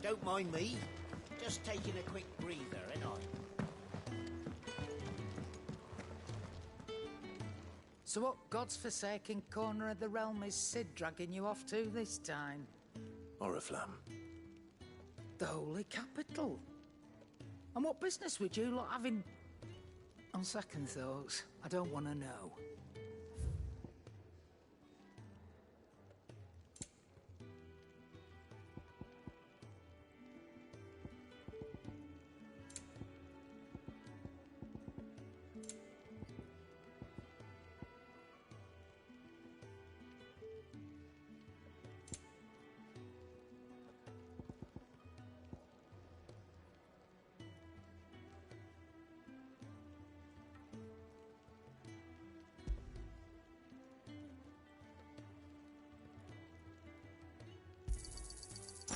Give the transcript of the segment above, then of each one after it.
Don't mind me. Just taking a quick breather, ain't I? So what God's forsaken corner of the realm is Sid dragging you off to this time? Oriflamme. The Holy Capital. And what business would you lot have in... On second thoughts, I don't want to know.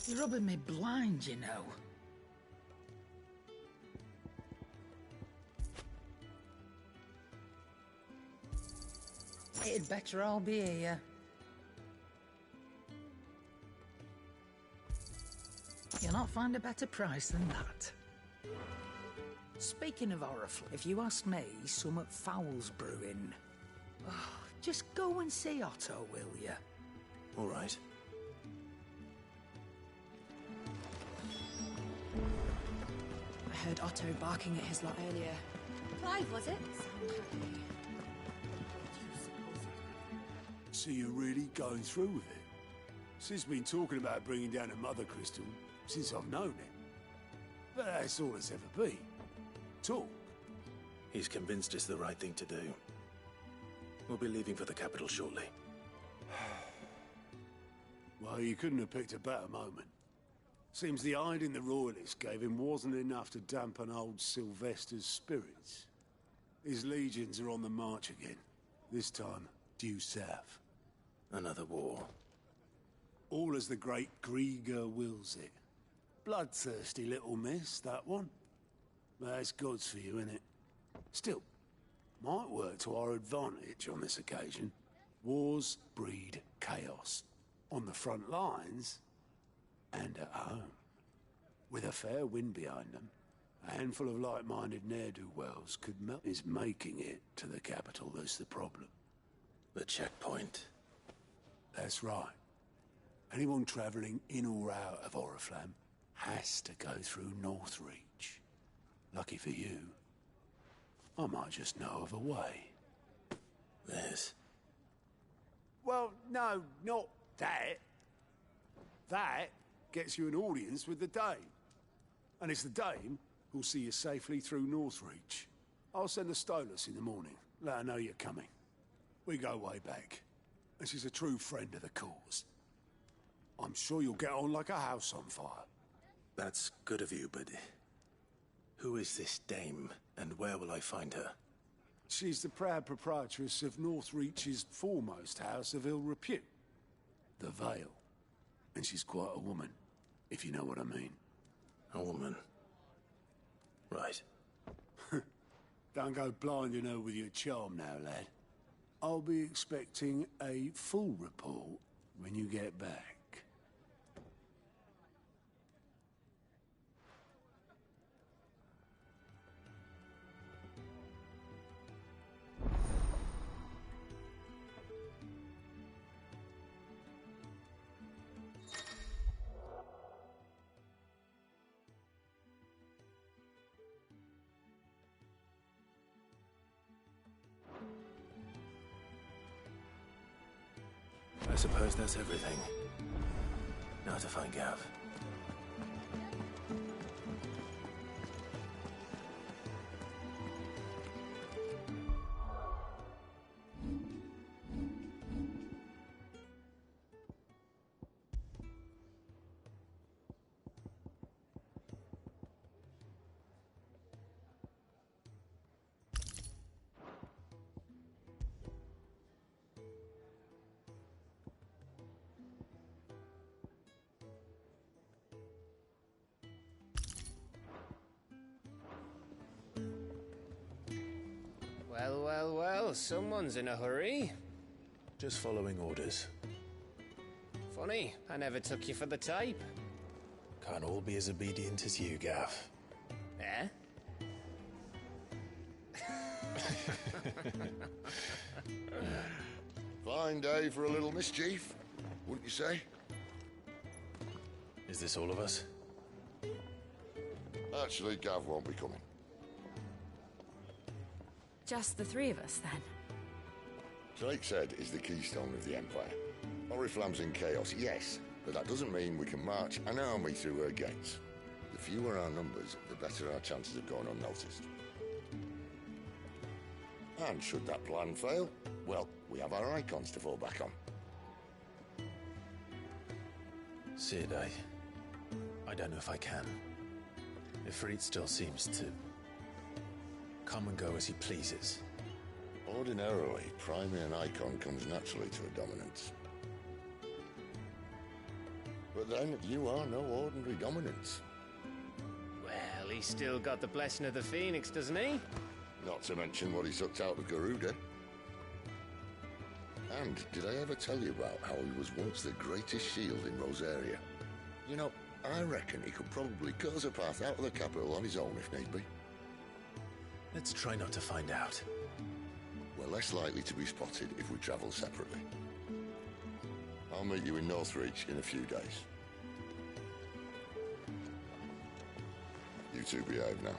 You're rubbing me blind, you know. It'd better all be here. You'll not find a better price than that. Speaking of Oriflamme, if you ask me, summat foul's brewing. Oh, just go and see Otto, will you? All right. I heard Otto barking at his lot earlier. Clive, was it? So you're really going through with it? Sid's been talking about bringing down a mother crystal since I've known him. But that's all it's ever been. Talk. He's convinced it's the right thing to do. We'll be leaving for the capital shortly. Well, you couldn't have picked a better moment. Seems the hiding the royalists gave him wasn't enough to dampen old Sylvester's spirits. His legions are on the march again. This time, due south. Another war. All as the great Grieger wills it. Bloodthirsty little miss, that one. That's God's for you, innit? Still, might work to our advantage on this occasion. Wars breed chaos. On the front lines, and at home. With a fair wind behind them, a handful of like-minded ne'er-do-wells could melt. Is making it to the capital that's the problem. The checkpoint. That's right. Anyone travelling in or out of Oriflamme has to go through Northreach. Lucky for you, I might just know of a way. This? Well, no, not that. That gets you an audience with the Dame. And it's the Dame who'll see you safely through Northreach. I'll send the Stolas in the morning, let her know you're coming. We go way back, and she's a true friend of the cause. I'm sure you'll get on like a house on fire. That's good of you, but... who is this dame, and where will I find her? She's the proud proprietress of Northreach's foremost house of ill repute, the Vale. And she's quite a woman, if you know what I mean. A woman. Right. Don't go blinding her with your charm now, lad. I'll be expecting a full report when you get back. I suppose that's everything. Now to find Gav. Well, well, well, someone's in a hurry. Just following orders. Funny, I never took you for the type. Can't all be as obedient as you, Gav. Eh? Fine day for a little mischief, wouldn't you say? Is this all of us? Actually, Gav won't be coming. Just the three of us, then? Drake's Head is the keystone of the Empire. Oriflamme's in chaos, yes, but that doesn't mean we can march an army through her gates. The fewer our numbers, the better our chances of going unnoticed. And should that plan fail, well, we have our icons to fall back on. Sid, I don't know if I can. Ifrit still seems to come and go as he pleases. Ordinarily, priming an icon comes naturally to a dominance. But then, you are no ordinary dominance. Well, he's still got the blessing of the Phoenix, doesn't he? Not to mention what he sucked out of Garuda. And did I ever tell you about how he was once the greatest shield in Rosaria? You know, I reckon he could probably cut us a path out of the capital on his own if need be. Let's try not to find out. We're less likely to be spotted if we travel separately. I'll meet you in Northreach in a few days. You two behave now.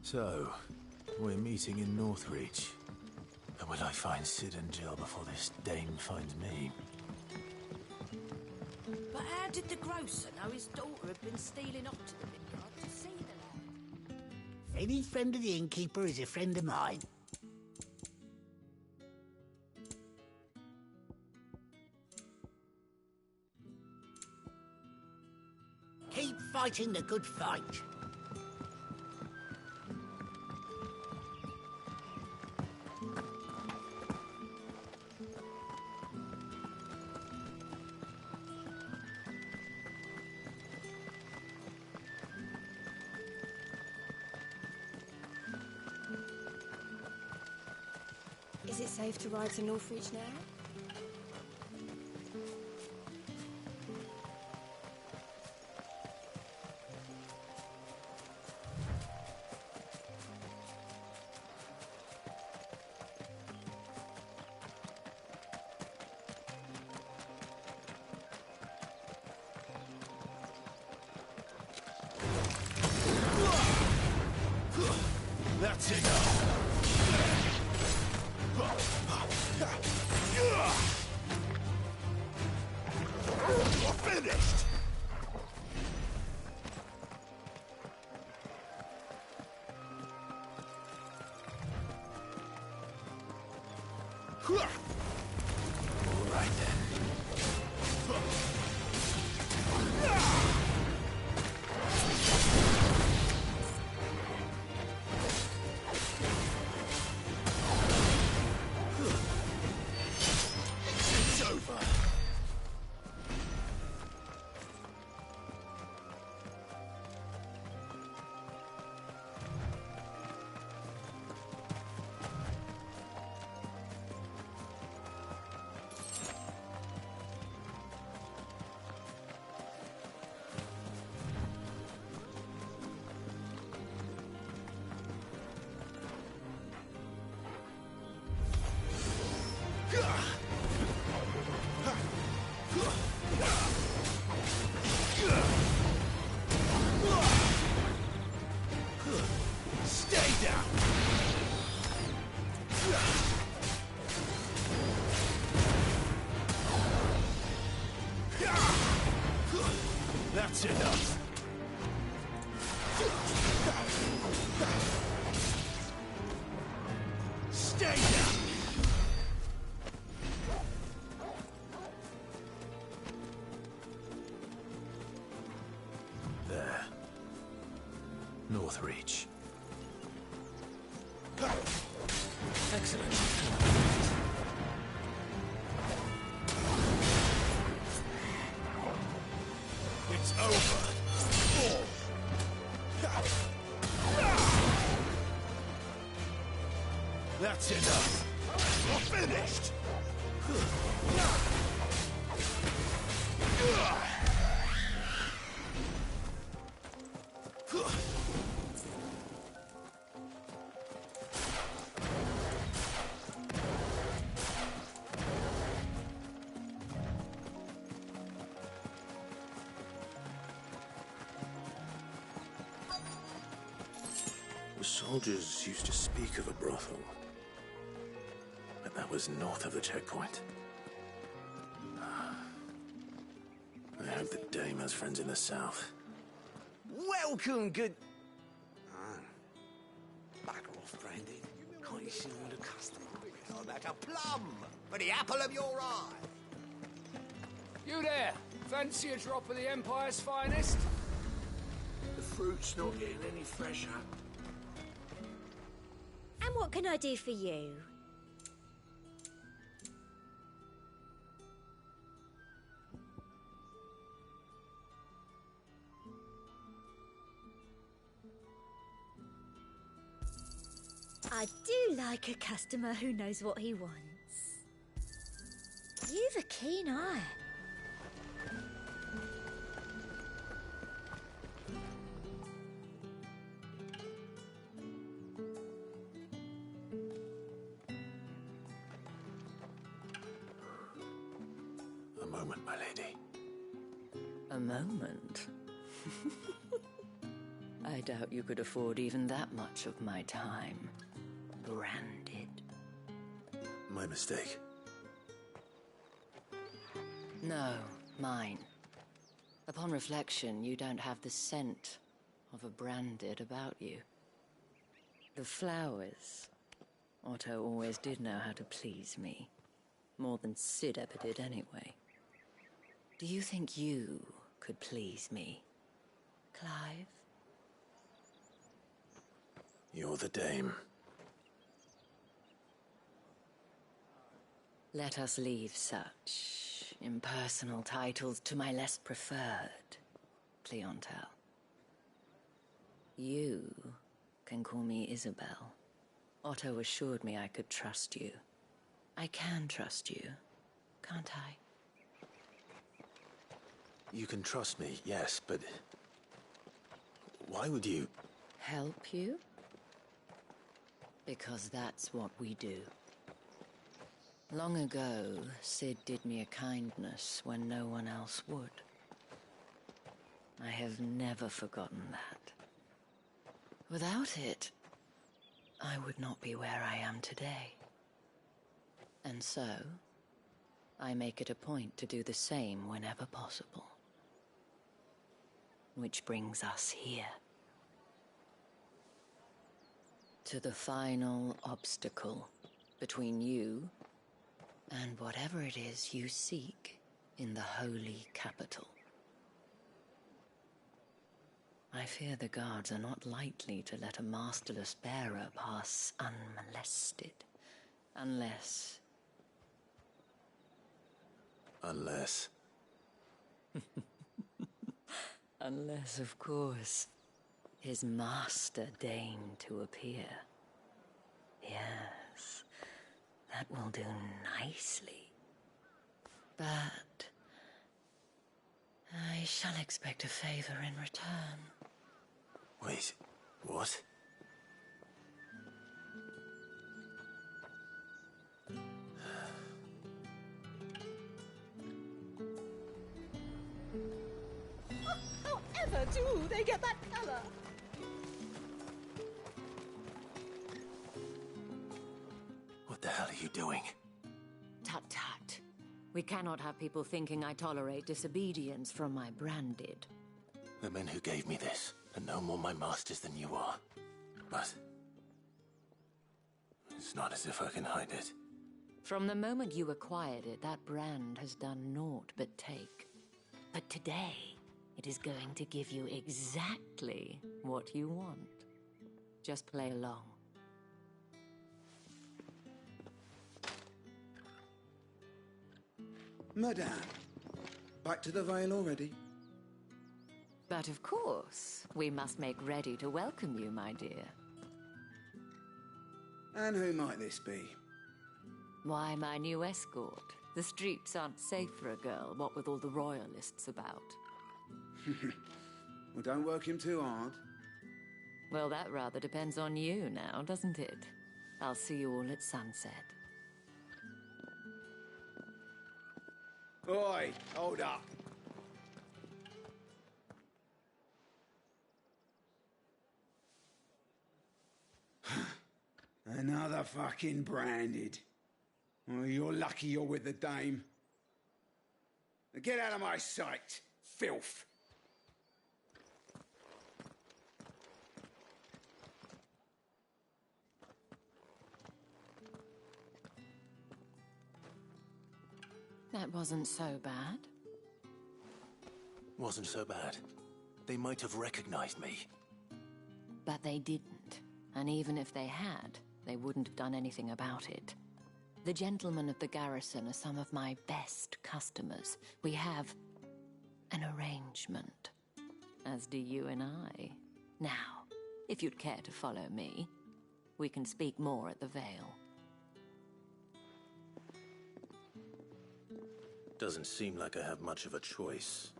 So, we're meeting in Northreach. But will I find Sid and Jill before this dame finds me? But how did the grocer know his daughter had been stealing up to the vineyard to see the lad? Any friend of the innkeeper is a friend of mine. Keep fighting the good fight. Is it safe to ride to Northreach now? That's enough! Finished! All right then. It's over. Stay down! That's enough! Stay down! There. Northreach. Excellent. It's over. That's enough. We're finished. The soldiers used to speak of a brothel, but that was north of the checkpoint. I hope the dame has friends in the south. Welcome, good... Bugger off, Brandy. Can't you see all the customer? Oh, that's a plum for the apple of your eye. You there! Fancy a drop of the Empire's finest? The fruit's not getting any fresher. And what can I do for you? I do like a customer who knows what he wants. You've a keen eye. A moment, my lady. A moment? I doubt you could afford even that much of my time. Branded. My mistake. No, mine. Upon reflection, you don't have the scent of a branded about you. The flowers. Otto always did know how to please me. More than Sid ever did anyway. Do you think you could please me, Clive? You're the dame. Let us leave such impersonal titles to my less preferred clientele. You can call me Isabel. Otto assured me I could trust you. I can trust you, can't I? You can trust me, yes, but... why would you... Help you? Because that's what we do. Long ago, Sid did me a kindness when no one else would. I have never forgotten that. Without it, I would not be where I am today. And so, I make it a point to do the same whenever possible. Which brings us here. To the final obstacle between you and whatever it is you seek in the holy capital. I fear the guards are not likely to let a masterless bearer pass unmolested. Unless... Unless... Unless, of course, his master deigned to appear. Yes, that will do nicely. But I shall expect a favor in return. Wait, what? However do they get that color? What the hell are you doing? Tut tut. We cannot have people thinking I tolerate disobedience from my branded. The men who gave me this are no more my masters than you are. But... it's not as if I can hide it. From the moment you acquired it, that brand has done naught but take. But today, it is going to give you exactly what you want. Just play along. Madame, back to the Vale already? But of course, we must make ready to welcome you, my dear. And who might this be? Why, my new escort. The streets aren't safe for a girl, what with all the royalists about. Well, don't work him too hard. Well, that rather depends on you now, doesn't it? I'll see you all at sunset. Oi, hold up. Another fucking branded. Well, you're lucky you're with the dame. Now get out of my sight, filth. That wasn't so bad. Wasn't so bad. They might have recognized me. But they didn't. And even if they had, they wouldn't have done anything about it. The gentlemen of the garrison are some of my best customers. We have an arrangement, as do you and I. Now, if you'd care to follow me, we can speak more at the Vale. Doesn't seem like I have much of a choice.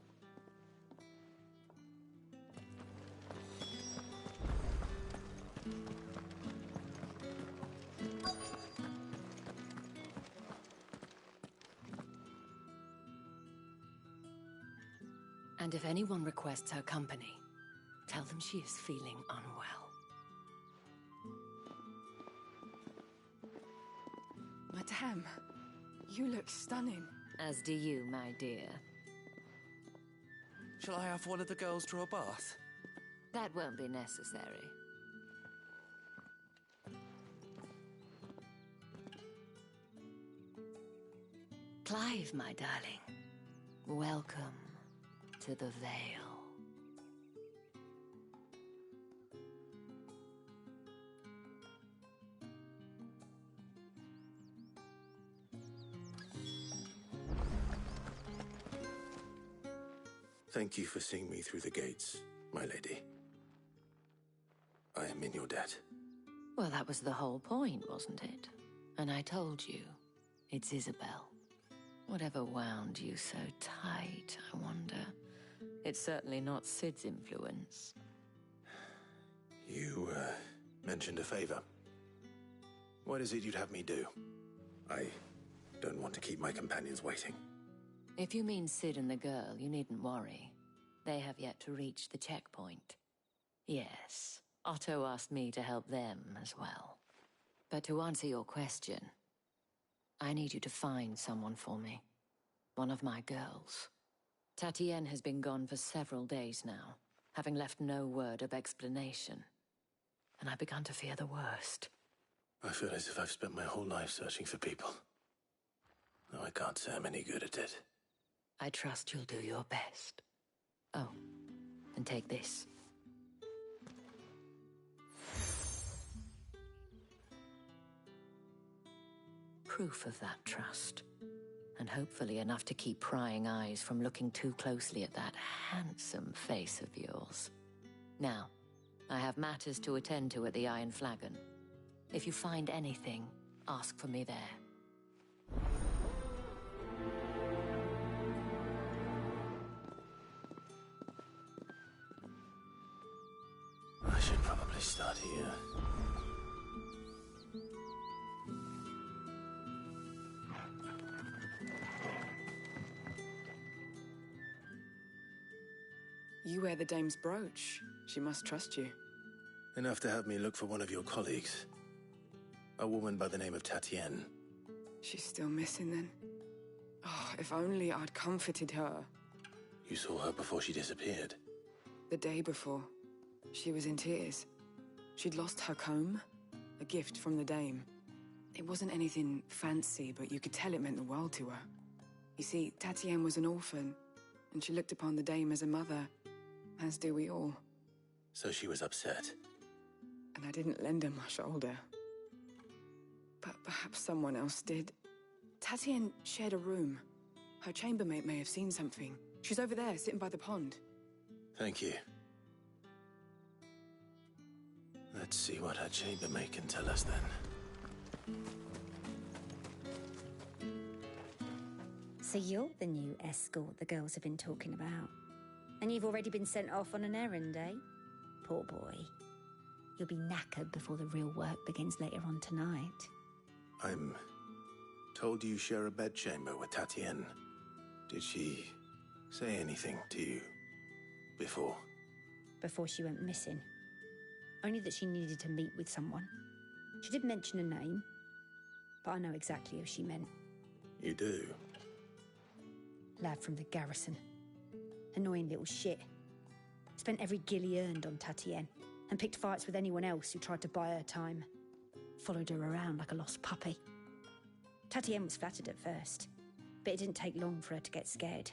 And if anyone requests her company, tell them she is feeling unwell. Madame, you look stunning. As do you, my dear. Shall I have one of the girls draw a bath? That won't be necessary. Clive, my darling. Welcome to the Vale. Thank you for seeing me through the gates, my lady. I am in your debt. Well, that was the whole point, wasn't it? And I told you, it's Isabel. Whatever wound you so tight, I wonder. It's certainly not Sid's influence. You, mentioned a favor. What is it you'd have me do? I don't want to keep my companions waiting. If you mean Sid and the girl, you needn't worry. They have yet to reach the checkpoint. Yes, Otto asked me to help them as well. But to answer your question, I need you to find someone for me. One of my girls. Tatienne has been gone for several days now, having left no word of explanation. And I've begun to fear the worst. I feel as if I've spent my whole life searching for people. Though I can't say I'm any good at it. I trust you'll do your best. Oh, and take this. Proof of that trust. And hopefully enough to keep prying eyes from looking too closely at that handsome face of yours. Now, I have matters to attend to at the Iron Flagon. If you find anything, ask for me there. I should probably start here. You wear the dame's brooch. She must trust you. Enough to have me look for one of your colleagues. A woman by the name of Tatienne. She's still missing then. Oh, if only I'd comforted her. You saw her before she disappeared. The day before. She was in tears. She'd lost her comb, a gift from the dame. It wasn't anything fancy, but you could tell it meant the world to her. You see, Tatienne was an orphan, and she looked upon the dame as a mother, as do we all. So she was upset. And I didn't lend her my shoulder. But perhaps someone else did. Tatienne shared a room. Her chambermaid may have seen something. She's over there, sitting by the pond. Thank you. Let's see what her chambermaid can tell us then. So you're the new escort the girls have been talking about. And you've already been sent off on an errand, eh? Poor boy. You'll be knackered before the real work begins later on tonight. I'm told you share a bedchamber with Tatienne. Did she say anything to you before? Before she went missing. Only that she needed to meet with someone. She did mention a name, but I know exactly who she meant. You do? Lad from the garrison. Annoying little shit. Spent every gil he earned on Tatienne, and picked fights with anyone else who tried to buy her time. Followed her around like a lost puppy. Tatienne was flattered at first, but it didn't take long for her to get scared.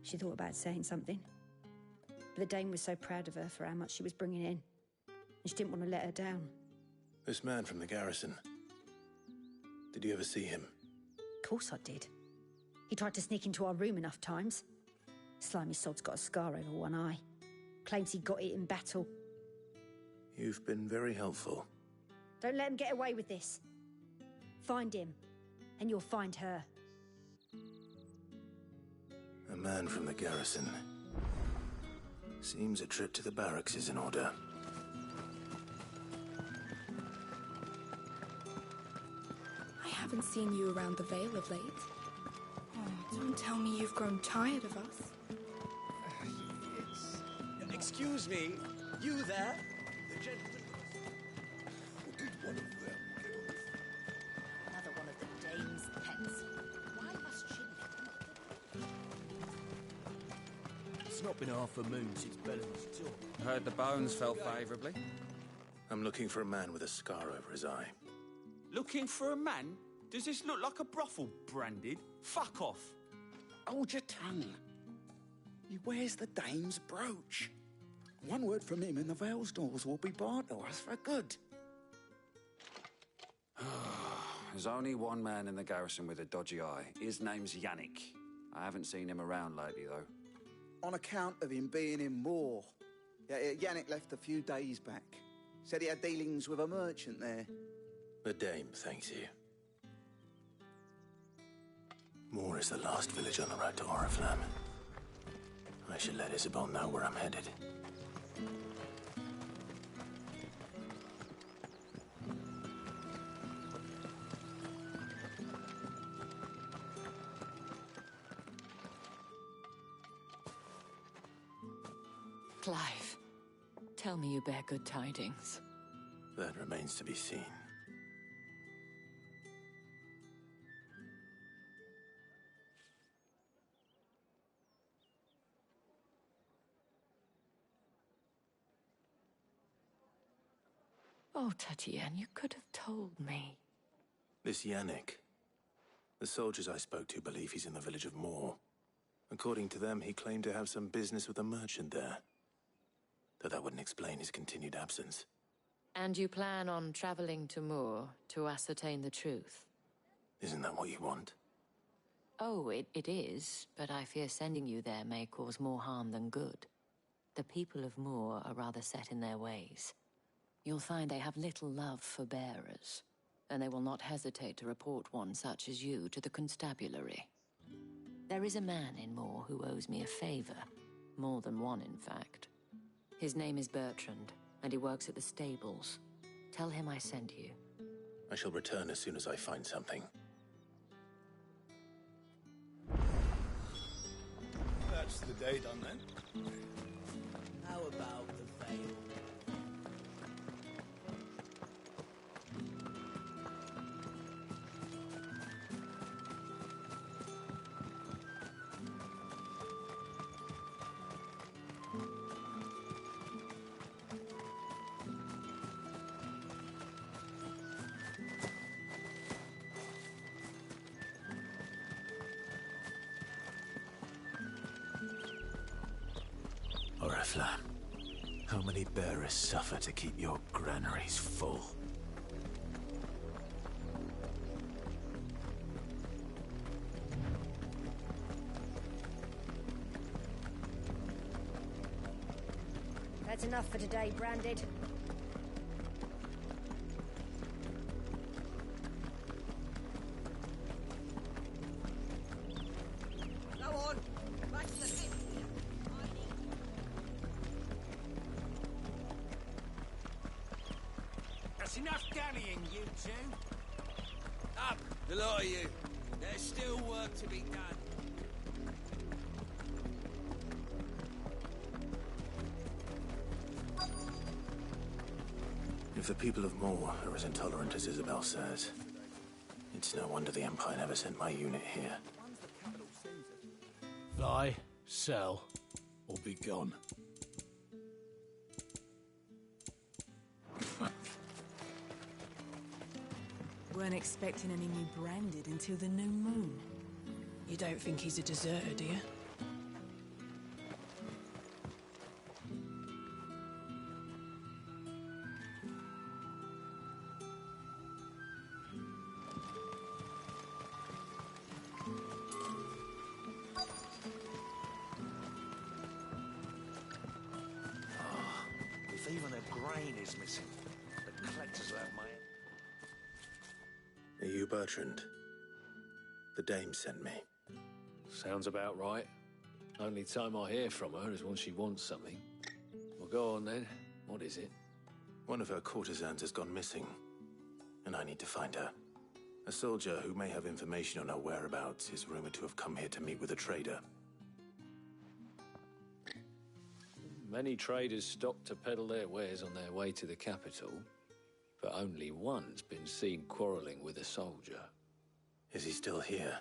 She thought about saying something. But the dame was so proud of her for how much she was bringing in, and she didn't want to let her down. This man from the garrison. Did you ever see him? Of course I did. He tried to sneak into our room enough times. Slimy sod's got a scar over one eye. Claims he got it in battle. You've been very helpful. Don't let him get away with this. Find him, and you'll find her. A man from the garrison. Seems a trip to the barracks is in order. I haven't seen you around the Vale of late. Oh, don't tell me you've grown tired of us. Excuse me, you there? The gentleman. Did one of them get on? Another one of the dame's pets. Why must she let him? It's not been half a moon since Bellamy's talk. I heard the bones fell favourably. I'm looking for a man with a scar over his eye. Looking for a man? Does this look like a brothel, Branded? Fuck off. Hold your tongue. He wears the dame's brooch. One word from him and the Vale's doors will be barred to us for good. There's only one man in the garrison with a dodgy eye. His name's Yannick. I haven't seen him around lately, though. On account of him being in Moor. Yannick left a few days back. Said he had dealings with a merchant there. The dame thanks you. Moor is the last village on the road to Oriflamme. I should let Isabel know where I'm headed. Clive, tell me you bear good tidings. That remains to be seen. Oh, Tatienne, you could have told me. This Yannick. The soldiers I spoke to believe he's in the village of Moor. According to them, he claimed to have some business with a merchant there. Though that wouldn't explain his continued absence. And you plan on traveling to Moor to ascertain the truth? Isn't that what you want? Oh, it is, but I fear sending you there may cause more harm than good. The people of Moor are rather set in their ways. You'll find they have little love for bearers, and they will not hesitate to report one such as you to the constabulary. There is a man in Moor who owes me a favor. More than one, in fact. His name is Bertrand, and he works at the stables. Tell him I sent you. I shall return as soon as I find something. That's the day done then. How about the Vale? Oriflamme, how many bearers suffer to keep your granaries full? That's enough for today, Branded. Go on. Back to the pit. That's enough dallying, you two. Up, the lot of you. There's still work to be done. If the people of Moor are as intolerant as Isabel says, it's no wonder the Empire never sent my unit here. Fly, sell, or be gone. Weren't expecting any new Branded until the new moon. You don't think he's a deserter, do you? If even a grain is missing, the collectors will have my... Are you Bertrand? The dame sent me. Sounds about right. Only time I hear from her is when she wants something. Well, go on then. What is it? One of her courtesans has gone missing, and I need to find her. A soldier who may have information on her whereabouts is rumored to have come here to meet with a trader. Many traders stop to peddle their wares on their way to the capital, but only one's been seen quarrelling with a soldier. Is he still here?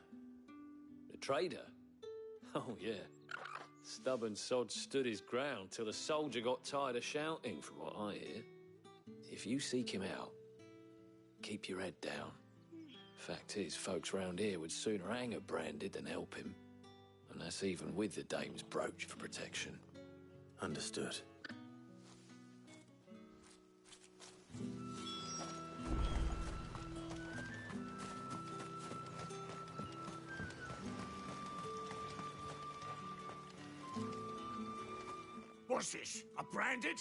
The trader? Oh, yeah. Stubborn sod stood his ground till the soldier got tired of shouting, from what I hear. If you seek him out, keep your head down. Fact is, folks round here would sooner hang a Branded than help him. And that's even with the dame's brooch for protection. Understood. What's this? A Branded?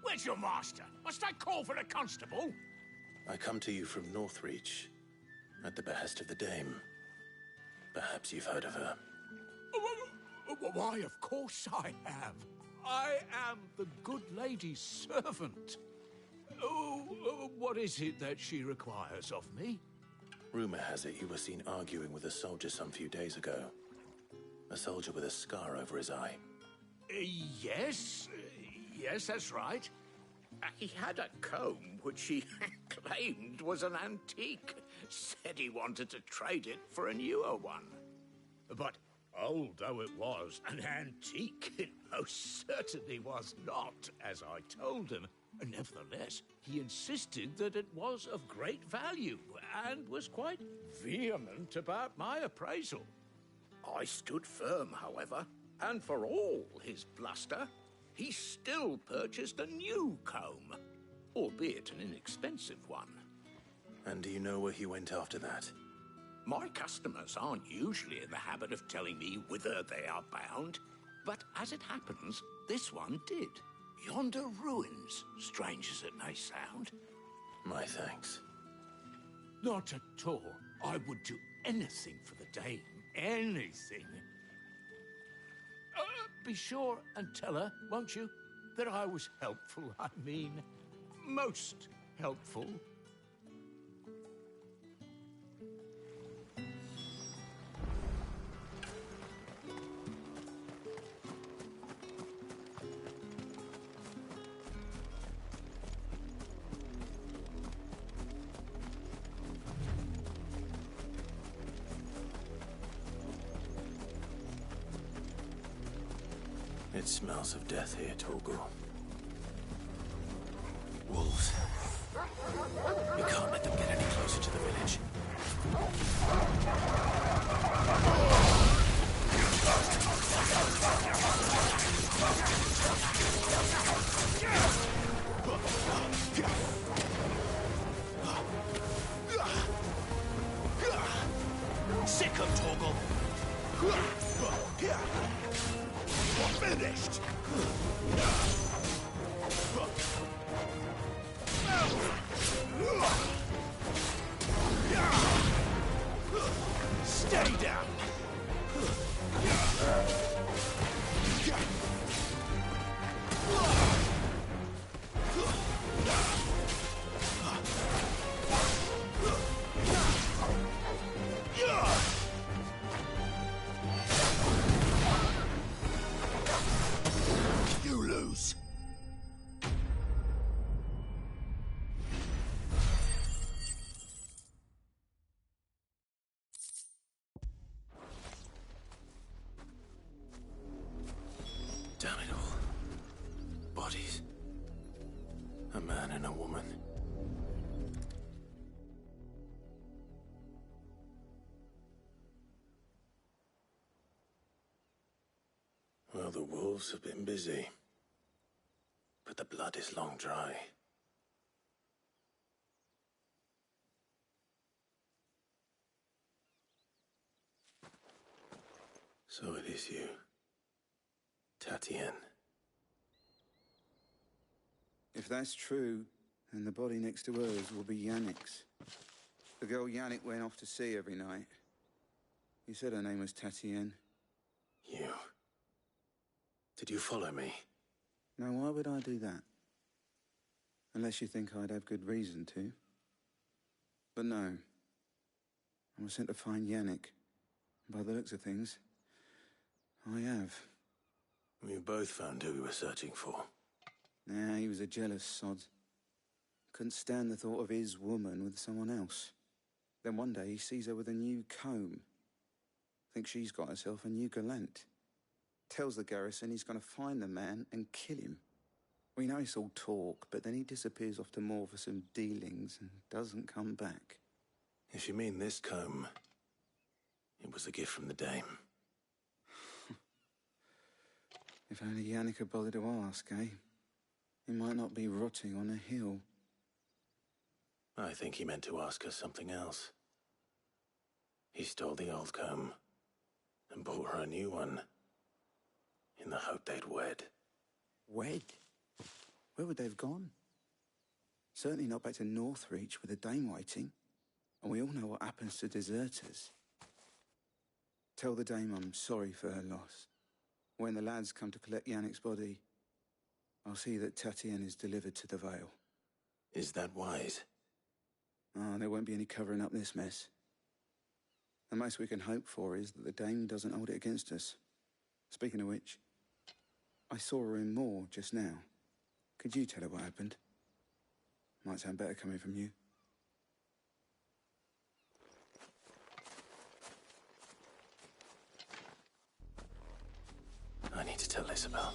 Where's your master? Must I call for the constable? I come to you from Northreach, at the behest of the dame. Perhaps you've heard of her. Why, of course I have. I am the good lady's servant. What is it that she requires of me? Rumor has it you were seen arguing with a soldier some few days ago. A soldier with a scar over his eye. Yes, that's right. He had a comb which he claimed was an antique. Said he wanted to trade it for a newer one. But old though it was, an antique it most certainly was not, as I told him. Nevertheless, he insisted that it was of great value and was quite vehement about my appraisal. I stood firm, however, and for all his bluster, he still purchased a new comb, albeit an inexpensive one. And do you know where he went after that? My customers aren't usually in the habit of telling me whither they are bound, but as it happens, this one did. Yonder ruins, strange as it may sound. My thanks. Not at all. I would do anything for the dame. Anything. Be sure and tell her, won't you, that I was helpful. I mean, most helpful. It smells of death here, Torgal. Wolves. We can't let them get any closer to the village. Sick of Torgal. We're finished. bodies. A man and a woman. Well, the wolves have been busy. But the blood is long dry. So it is you, Tatienne. If that's true, then the body next to hers will be Yannick's. The girl Yannick went off to sea every night. You said her name was Tatienne. You... Did you follow me? Now, why would I do that? Unless you think I'd have good reason to. But no. I was sent to find Yannick. By the looks of things, I have. We both found who we were searching for. Nah, he was a jealous sod. Couldn't stand the thought of his woman with someone else. Then one day he sees her with a new comb. Thinks she's got herself a new gallant. Tells the garrison he's going to find the man and kill him. We know it's all talk, but then he disappears off to Moor for some dealings and doesn't come back. If you mean this comb, it was a gift from the dame. If only Yannick had bothered to ask, eh? He might not be rotting on a hill. I think he meant to ask her something else. He stole the old comb and bought her a new one in the hope they'd wed. Wed? Where would they have gone? Certainly not back to Northreach with a dame waiting. And we all know what happens to deserters. Tell the dame I'm sorry for her loss. When the lads come to collect Yannick's body, I'll see that Tatienne is delivered to the Vale. Is that wise? Oh, there won't be any covering up this mess. The most we can hope for is that the dame doesn't hold it against us. Speaking of which, I saw her in Moor just now. Could you tell her what happened? Might sound better coming from you. I need to tell Isabel.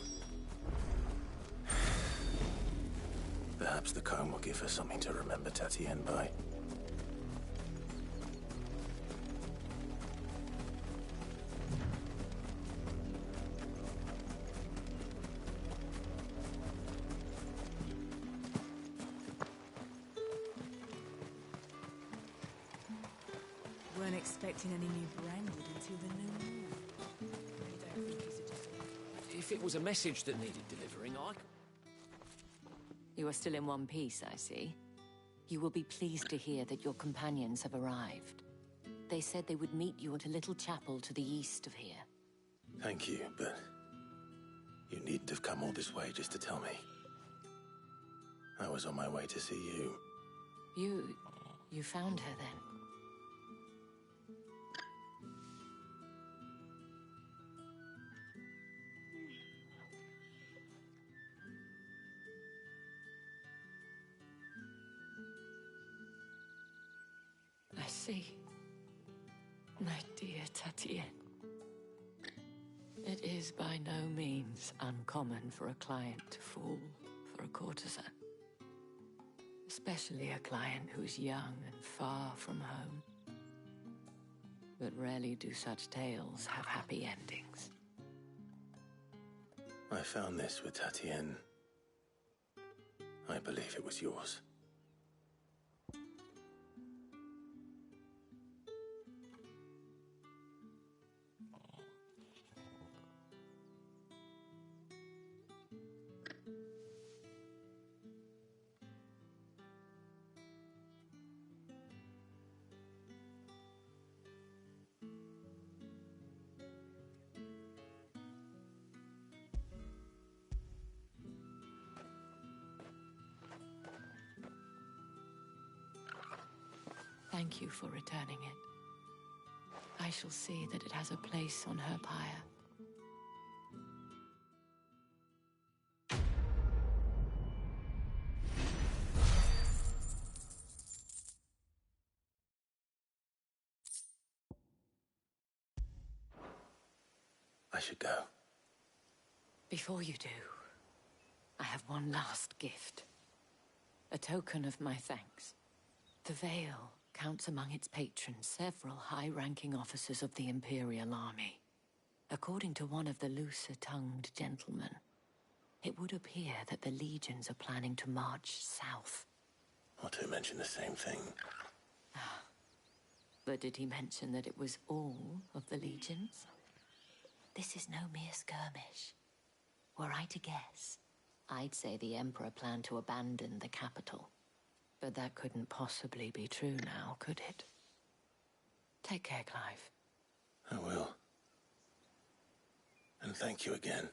Perhaps the comb will give her something to remember Tatienne by. Weren't expecting any new branded until the new moon. Really don't think he's a... If it was a message that needed delivering, I... You are still in one piece, I see. You will be pleased to hear that your companions have arrived. They said they would meet you at a little chapel to the east of here. Thank you, but you needn't have come all this way just to tell me. I was on my way to see you. You found her then? I see. My dear Tatienne. It is by no means uncommon for a client to fall for a courtesan. Especially a client who's young and far from home. But rarely do such tales have happy endings. I found this with Tatienne. I believe it was yours. Thank you for returning it. I shall see that it has a place on her pyre. I should go. Before you do, I have one last gift. A token of my thanks. The Vale counts among its patrons several high-ranking officers of the Imperial Army. According to one of the looser-tongued gentlemen, it would appear that the legions are planning to march south. Or to mention the same thing. But did he mention that it was all of the legions? This is no mere skirmish. Were I to guess, I'd say the Emperor planned to abandon the capital. But that couldn't possibly be true now, could it? Take care, Clive. I will. And thank you again.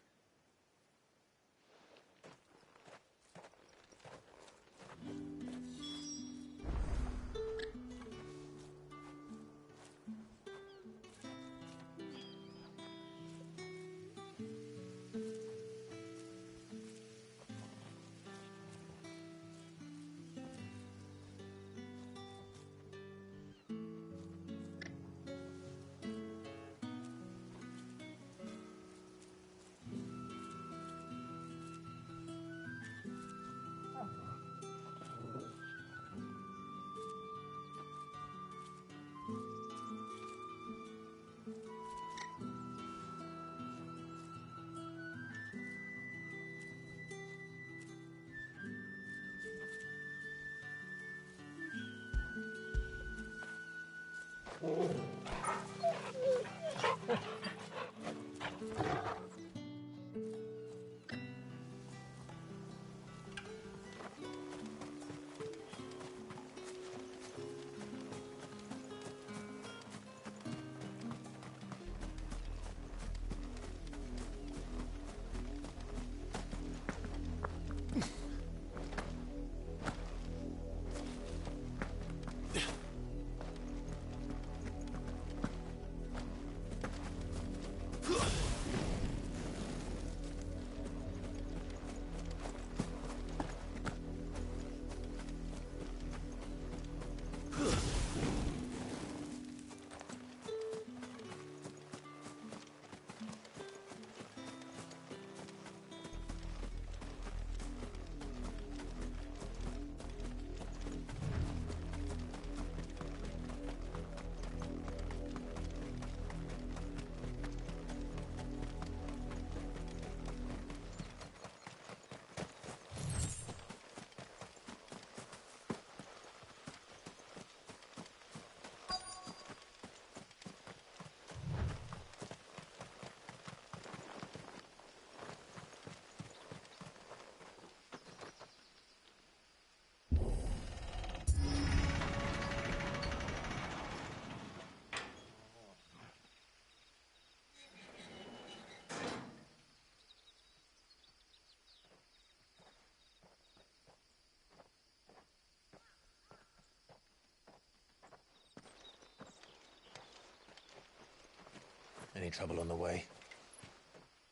Any trouble on the way?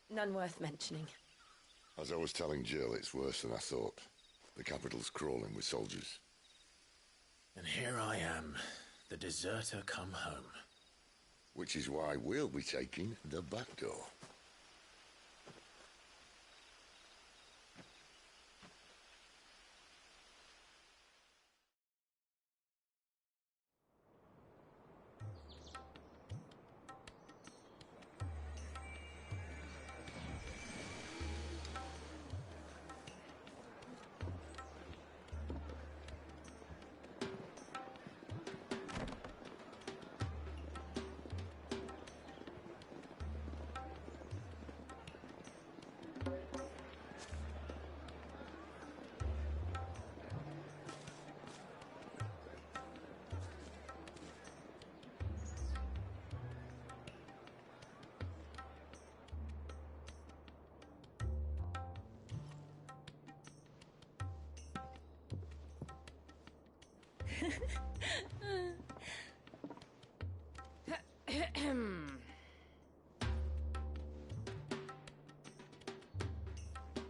None worth mentioning. As I was telling Jill, it's worse than I thought. The capital's crawling with soldiers. And here I am, the deserter come home. Which is why we'll be taking the back door.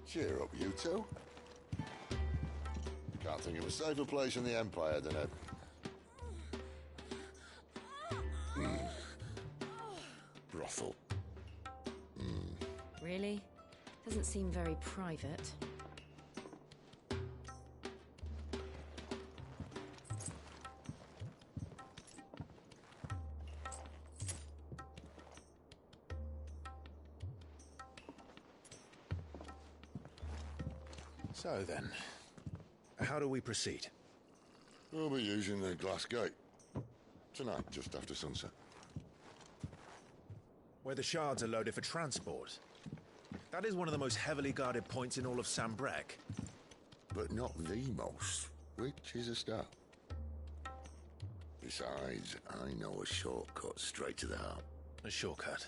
Cheer up, you two. Can't think of a safer place in the Empire than a... brothel. Really? Doesn't seem very private. So then, how do we proceed? We'll be using the glass gate. Tonight, just after sunset. Where the shards are loaded for transport. That is one of the most heavily guarded points in all of Sambrek. But not the most, which is a start. Besides, I know a shortcut straight to the heart. A shortcut?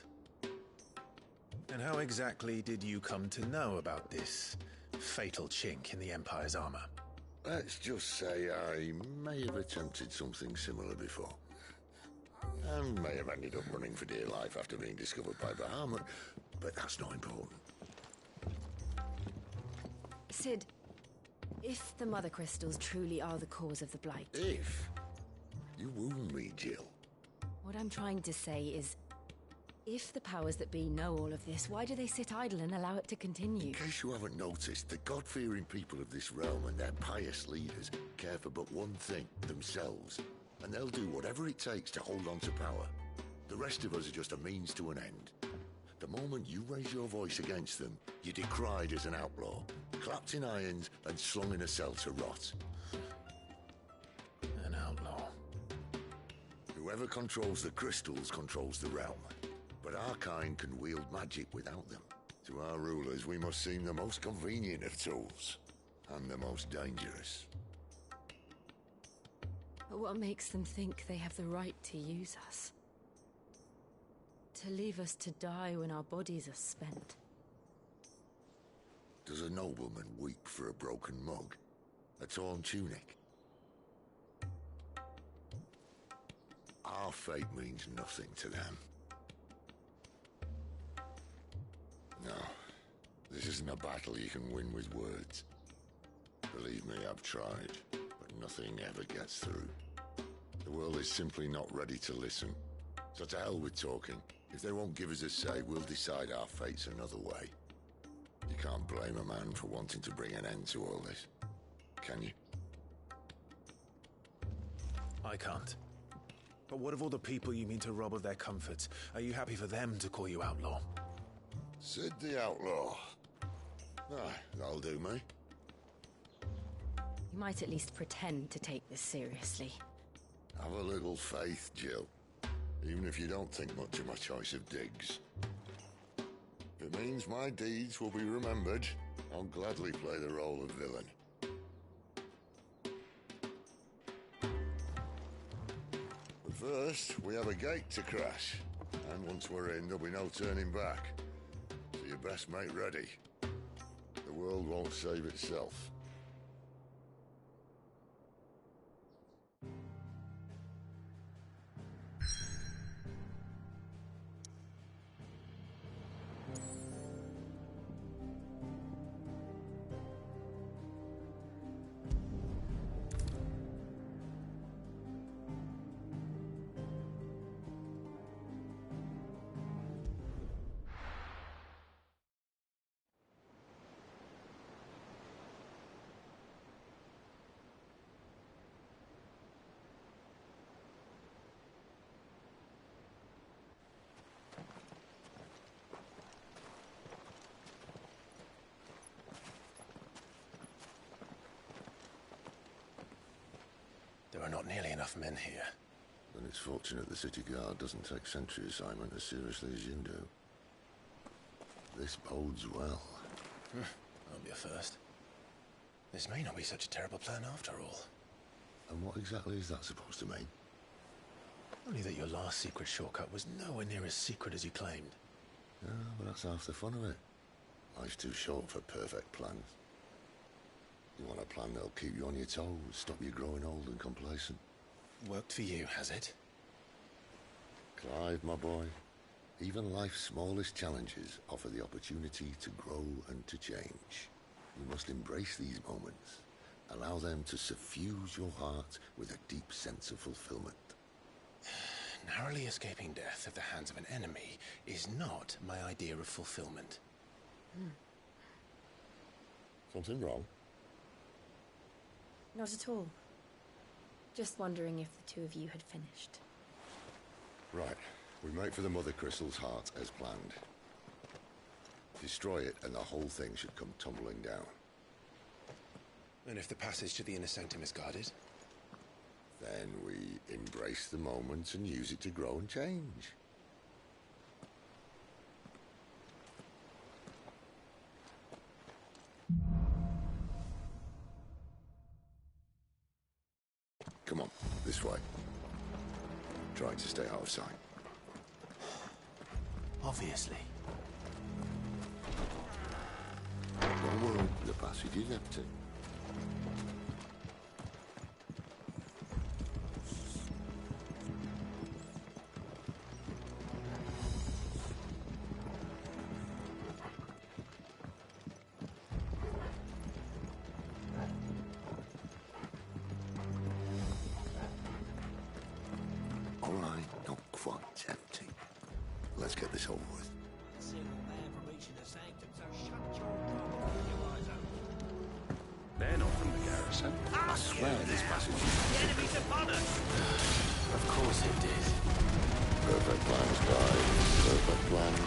And how exactly did you come to know about this fatal chink in the Empire's armor? Let's just say I may have attempted something similar before. And may have ended up running for dear life after being discovered by Bahamut, but that's not important. Sid, if the Mother Crystals truly are the cause of the Blight... If? You wound me, Jill. What I'm trying to say is, if the powers that be know all of this, why do they sit idle and allow it to continue? In case you haven't noticed, the God-fearing people of this realm and their pious leaders care for but one thing, themselves. And they'll do whatever it takes to hold on to power. The rest of us are just a means to an end. The moment you raise your voice against them, you're decried as an outlaw, clapped in irons and slung in a cell to rot. An outlaw. Whoever controls the crystals controls the realm. But our kind can wield magic without them. To our rulers, we must seem the most convenient of tools. And the most dangerous. But what makes them think they have the right to use us? To leave us to die when our bodies are spent? Does a nobleman weep for a broken mug? A torn tunic? Our fate means nothing to them. No, this isn't a battle you can win with words. Believe me, I've tried, but nothing ever gets through. The world is simply not ready to listen. So to hell with talking. If they won't give us a say, we'll decide our fates another way. You can't blame a man for wanting to bring an end to all this, can you? I can't. But what of all the people you mean to rob of their comforts? Are you happy for them to call you outlaw? Sid the Outlaw. Ah, that'll do me. You might at least pretend to take this seriously. Have a little faith, Jill. Even if you don't think much of my choice of digs. If it means my deeds will be remembered, I'll gladly play the role of villain. But first, we have a gate to crash. And once we're in, there'll be no turning back. So you best make ready. The world won't save itself. There are not nearly enough men here. Then it's fortunate the city guard doesn't take sentry assignment as seriously as you do. This bodes well. That'll be a first. This may not be such a terrible plan after all. And what exactly is that supposed to mean? Only that your last secret shortcut was nowhere near as secret as you claimed. Yeah, but that's half the fun of it. Life's too short for perfect plans. You want a plan that'll keep you on your toes, stop you growing old and complacent. Worked for you, has it? Clive, my boy, even life's smallest challenges offer the opportunity to grow and to change. You must embrace these moments. Allow them to suffuse your heart with a deep sense of fulfillment. Narrowly escaping death at the hands of an enemy is not my idea of fulfillment. Something wrong? Not at all. Just wondering if the two of you had finished. Right. We make for the Mother Crystal's heart as planned. Destroy it and the whole thing should come tumbling down. And if the passage to the inner sanctum is guarded? Then we embrace the moment and use it to grow and change. Come on, this way. Try to stay out of sight. Obviously. Don't worry, the passage is empty. All right, not quite empty. Let's get this over with. They're not from the garrison. I swear this passage... The enemy's upon us! Of course it did. Perfect plans, guys. Perfect plans.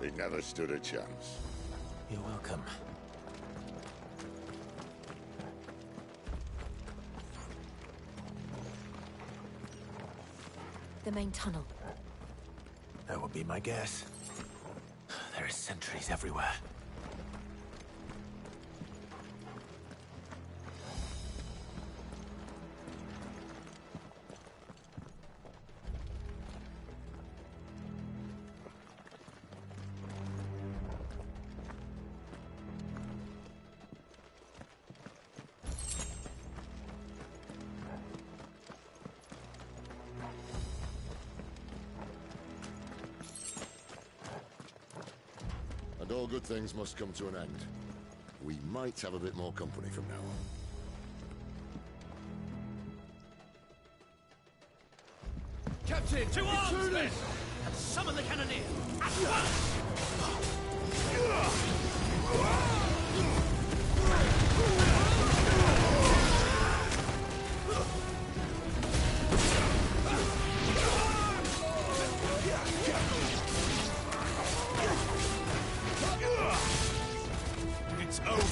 They never stood a chance. You're welcome. The main tunnel. That would be my guess. There are sentries everywhere. And all good things must come to an end. We might have a bit more company from now on. Captain, to arms then! And summon the cannoneer! At once! It's over.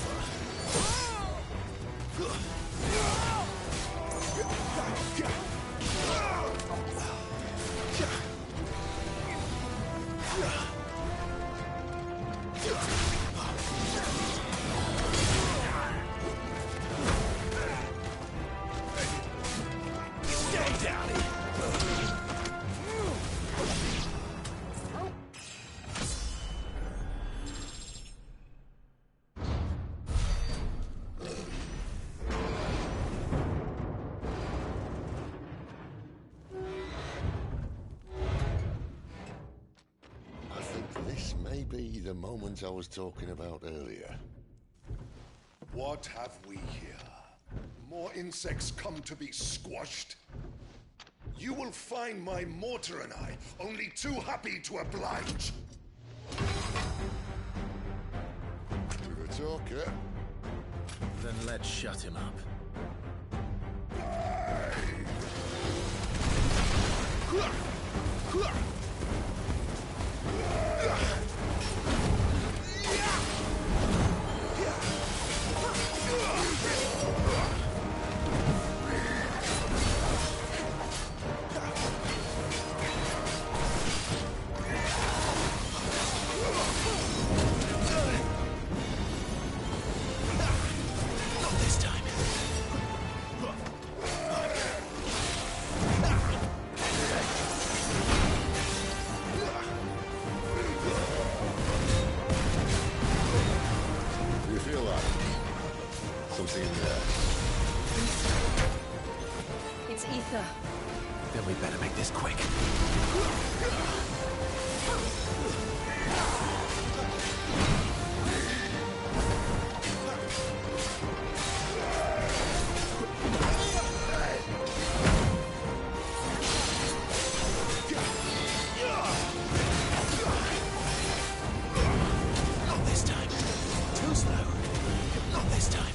Be the moment I was talking about earlier. What have we here? More insects come to be squashed? You will find my mortar and I only too happy to oblige. You're a talker. Then let's shut him up. Then we better make this quick. Not this time. Too slow. Not this time.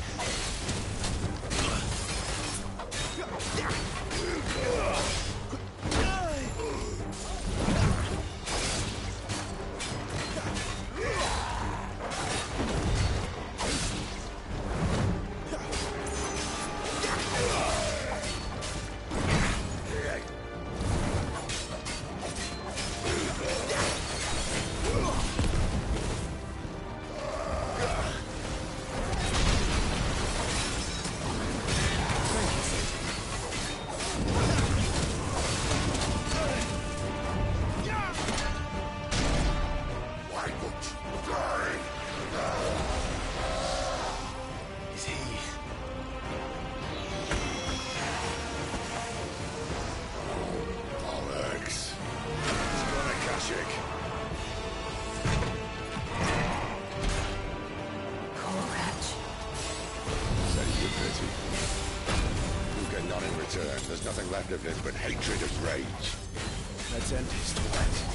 Is he? Bollocks. It's gonna catch it. Poor wretch. Say you pity. You get none in return. There's nothing left of him but hatred and rage. Let's end his torment.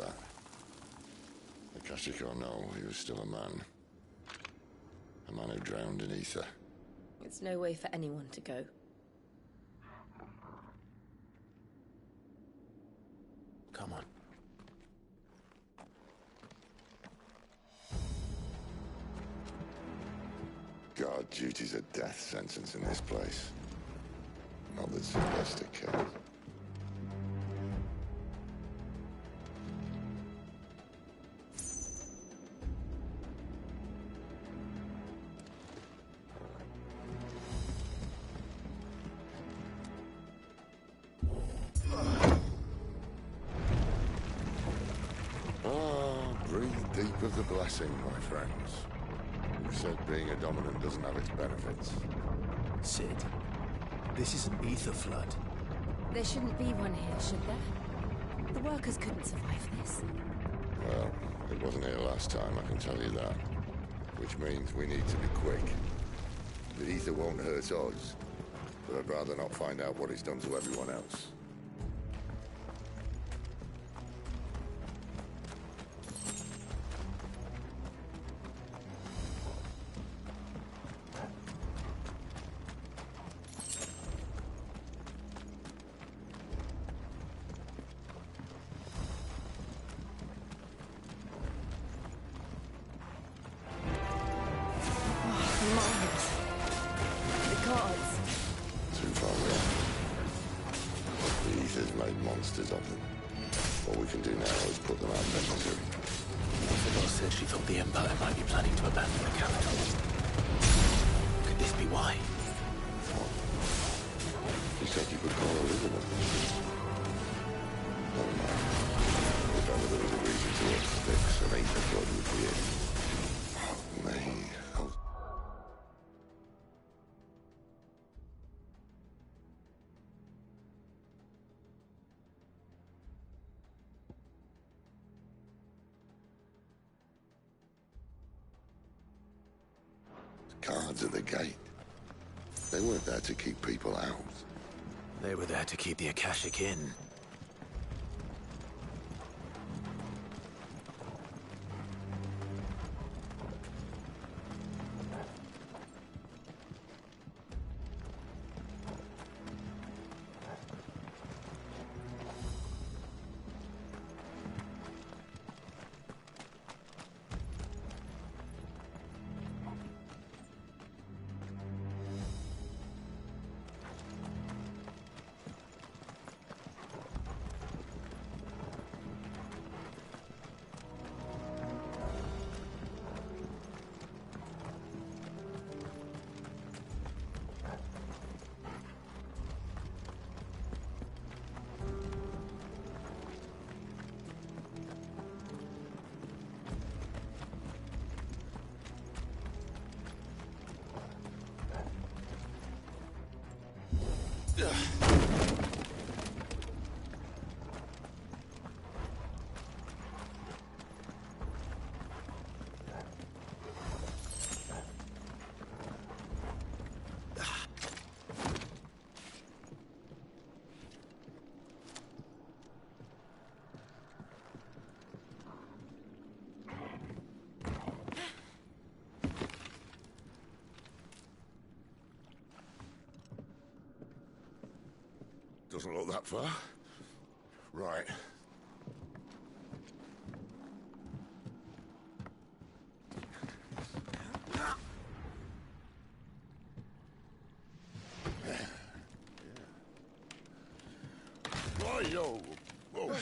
that. Akashic or no, he was still a man. A man who drowned in ether. It's no way for anyone to go. Come on. God, duty's a death sentence in this place. Not that Sylvester cares. Breathe deep of the blessing, my friends. Who said being a dominant doesn't have its benefits? Sid, this is an ether flood. There shouldn't be one here, should there? The workers couldn't survive this. Well, it wasn't here last time, I can tell you that. Which means we need to be quick. The ether won't hurt us, but I'd rather not find out what it's done to everyone else. Monsters of them. What we can do now is put them out of their misery. Isabel said she thought the Empire might be planning to abandon the capital. Could this be why? What? She said you could call Elizabeth. Never mind. If ever there was a reason to us, fix an ether flood would be it. Oh, me. Oh. Guards at the gate. They weren't there to keep people out. They were there to keep the Akashic in. Doesn't look that far. Right. Yo. Whoa.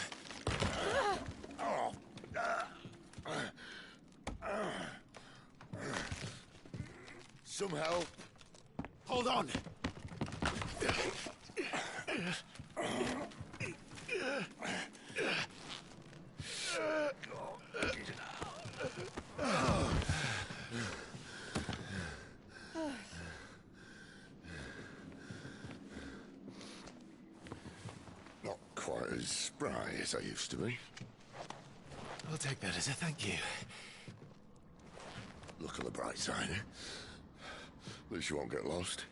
Some help. Hold on. Not quite as spry as I used to be. I'll take that as a thank you. Look at the bright side, eh? At least you won't get lost.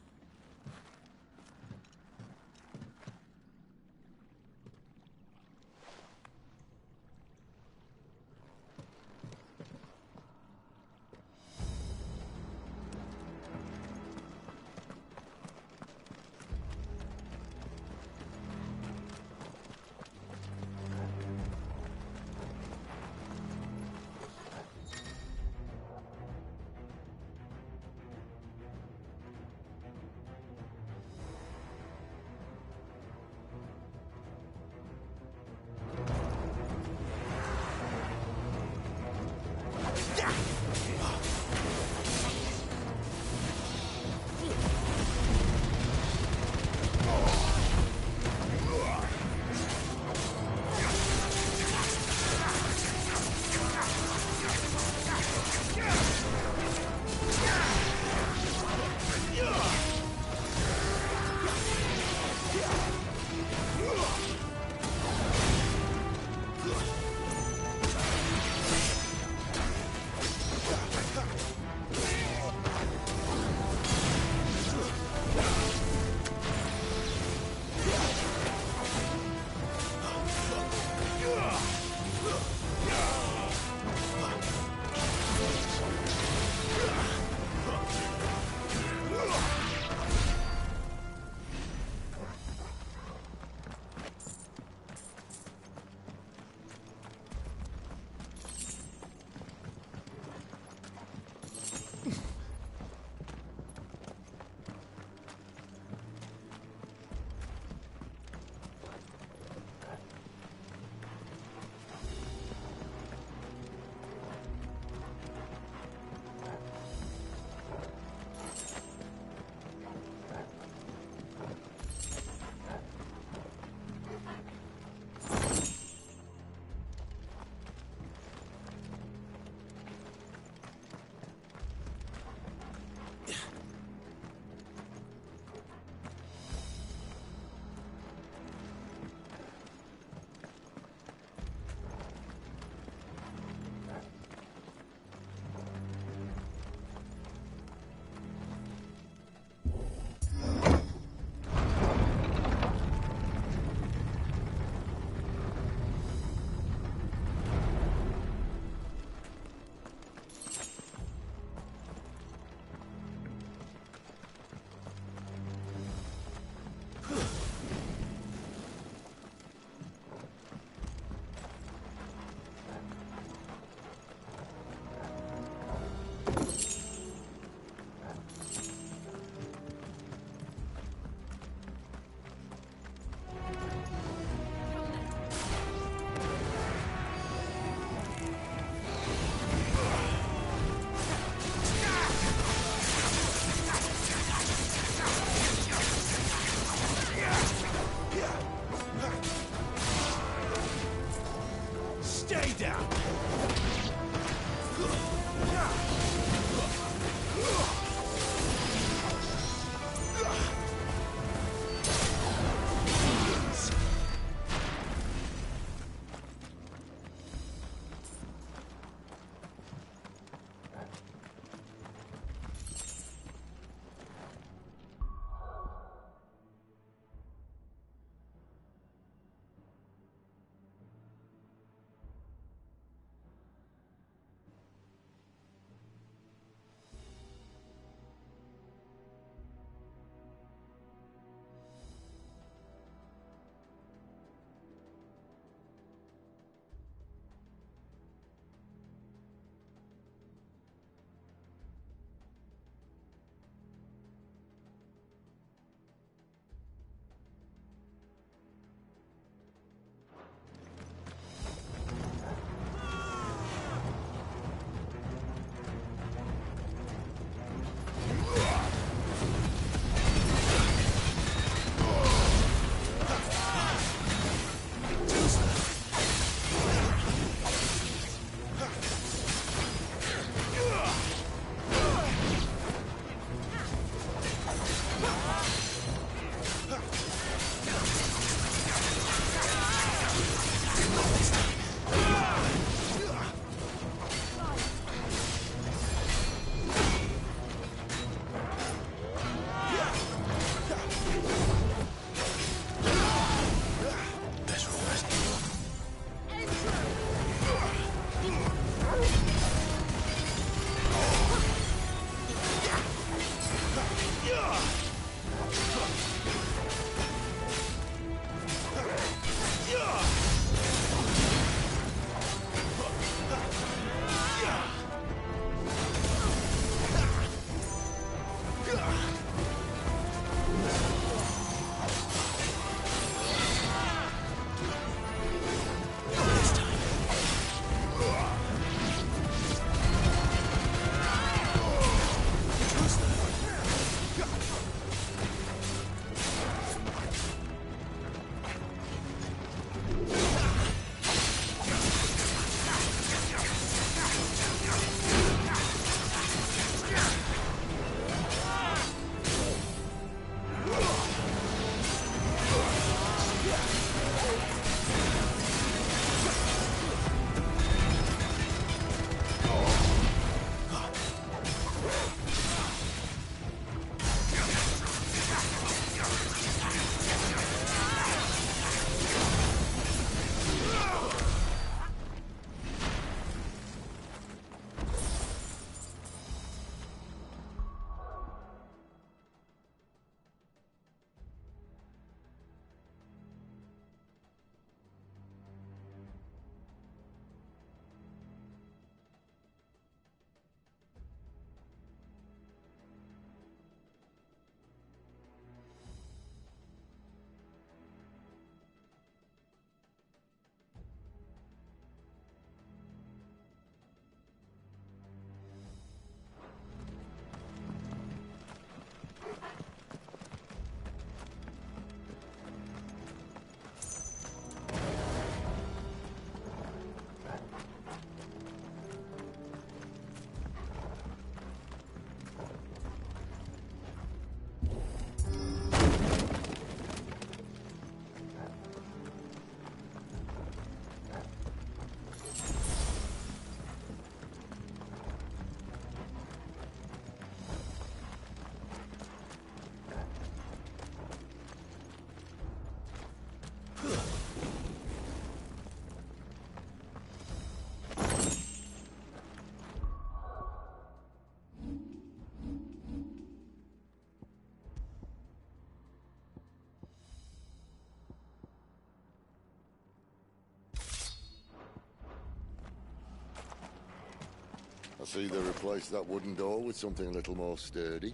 Let's either replace that wooden door with something a little more sturdy.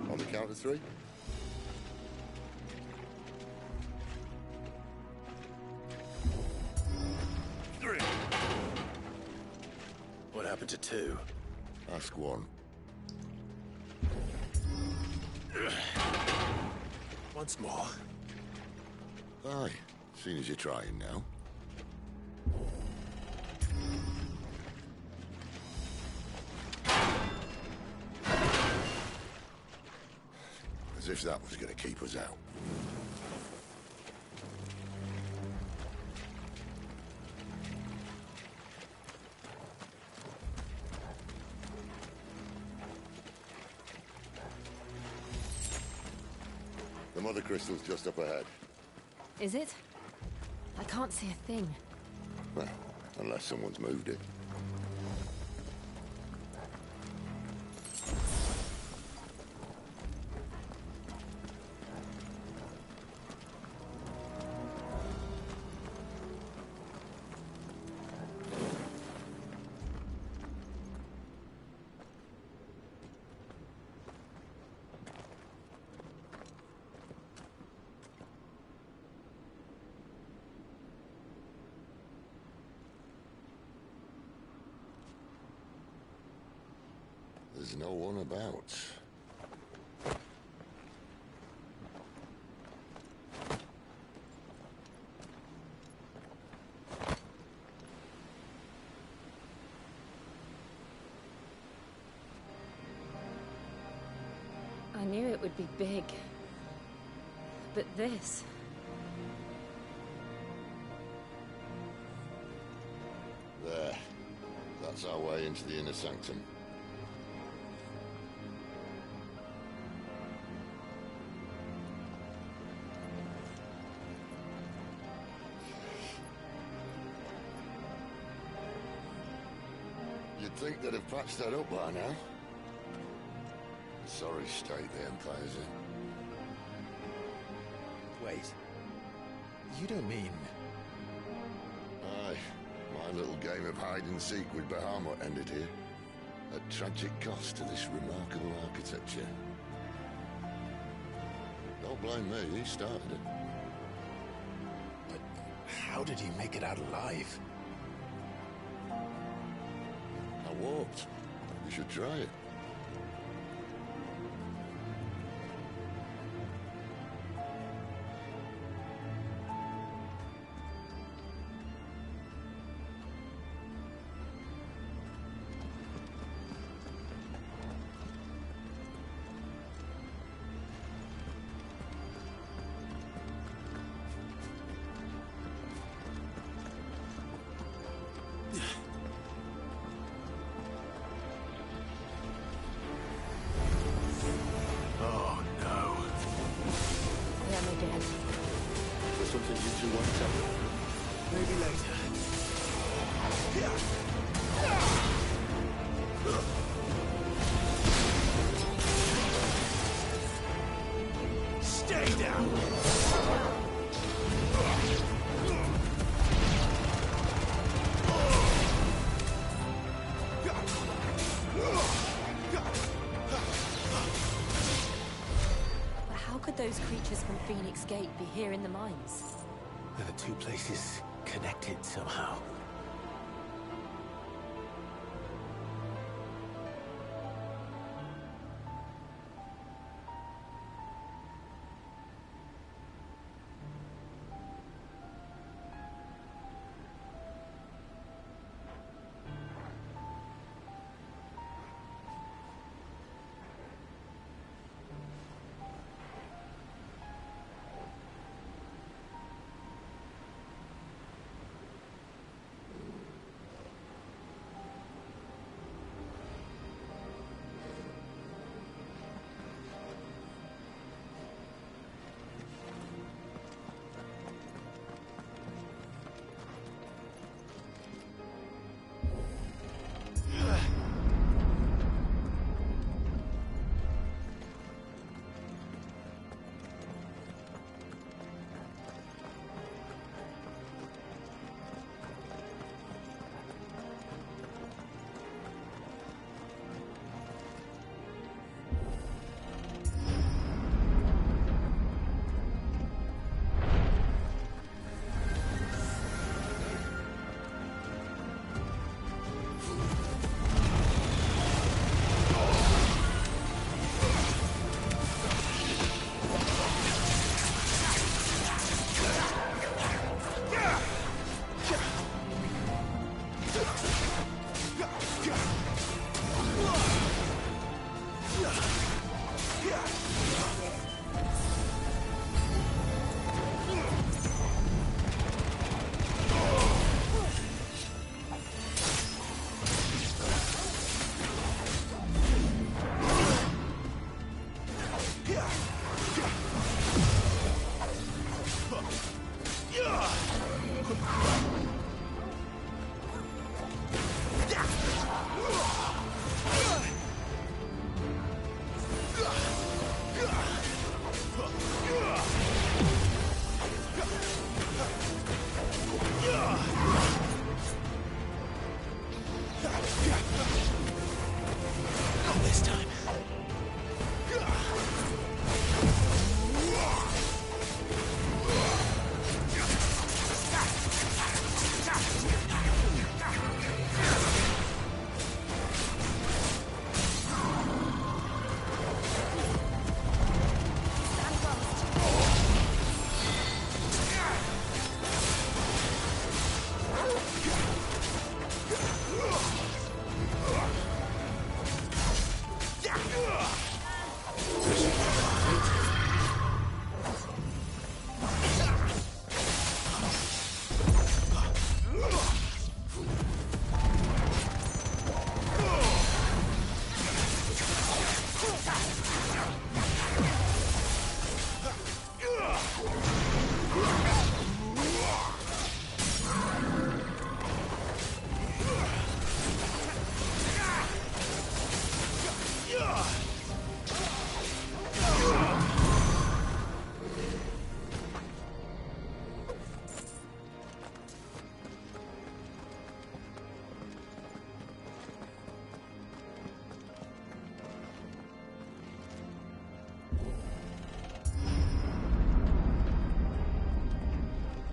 On the count of 3. What happened to 2? Ask 1. Once more. Aye, seeing as you're trying now. As if that was going to keep us out. The mother crystal's just up ahead. Is it? I can't see a thing. Well, unless someone's moved it. There's no one about. I knew it would be big. But this... There. That's our way into the inner sanctum. You'd think they'd have patched that up by now. Sorry state the Empire's in. Wait. You don't mean... Aye. My little game of hide-and-seek with Bahamut ended here. At tragic cost to this remarkable architecture. Don't blame me, he started it. But how did he make it out alive? I walked. You should try it. Something you two want to tell me? Maybe later. Stay down! But how could those creatures from Phoenix Gate be here in the mines? Are the two places connected somehow? this time.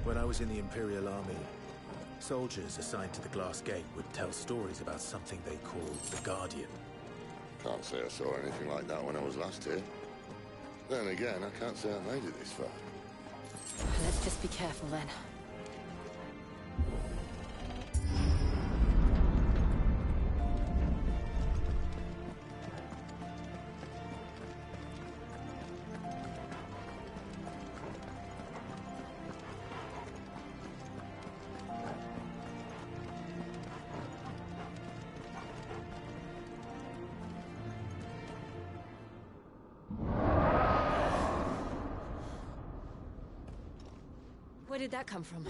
When I was in the Imperial Army, soldiers assigned to the Glass Gate would tell stories about something they called the Guardian. Can't say I saw anything like that when I was last here. Then again, I can't say I made it this far. Let's just be careful then. Where did that come from?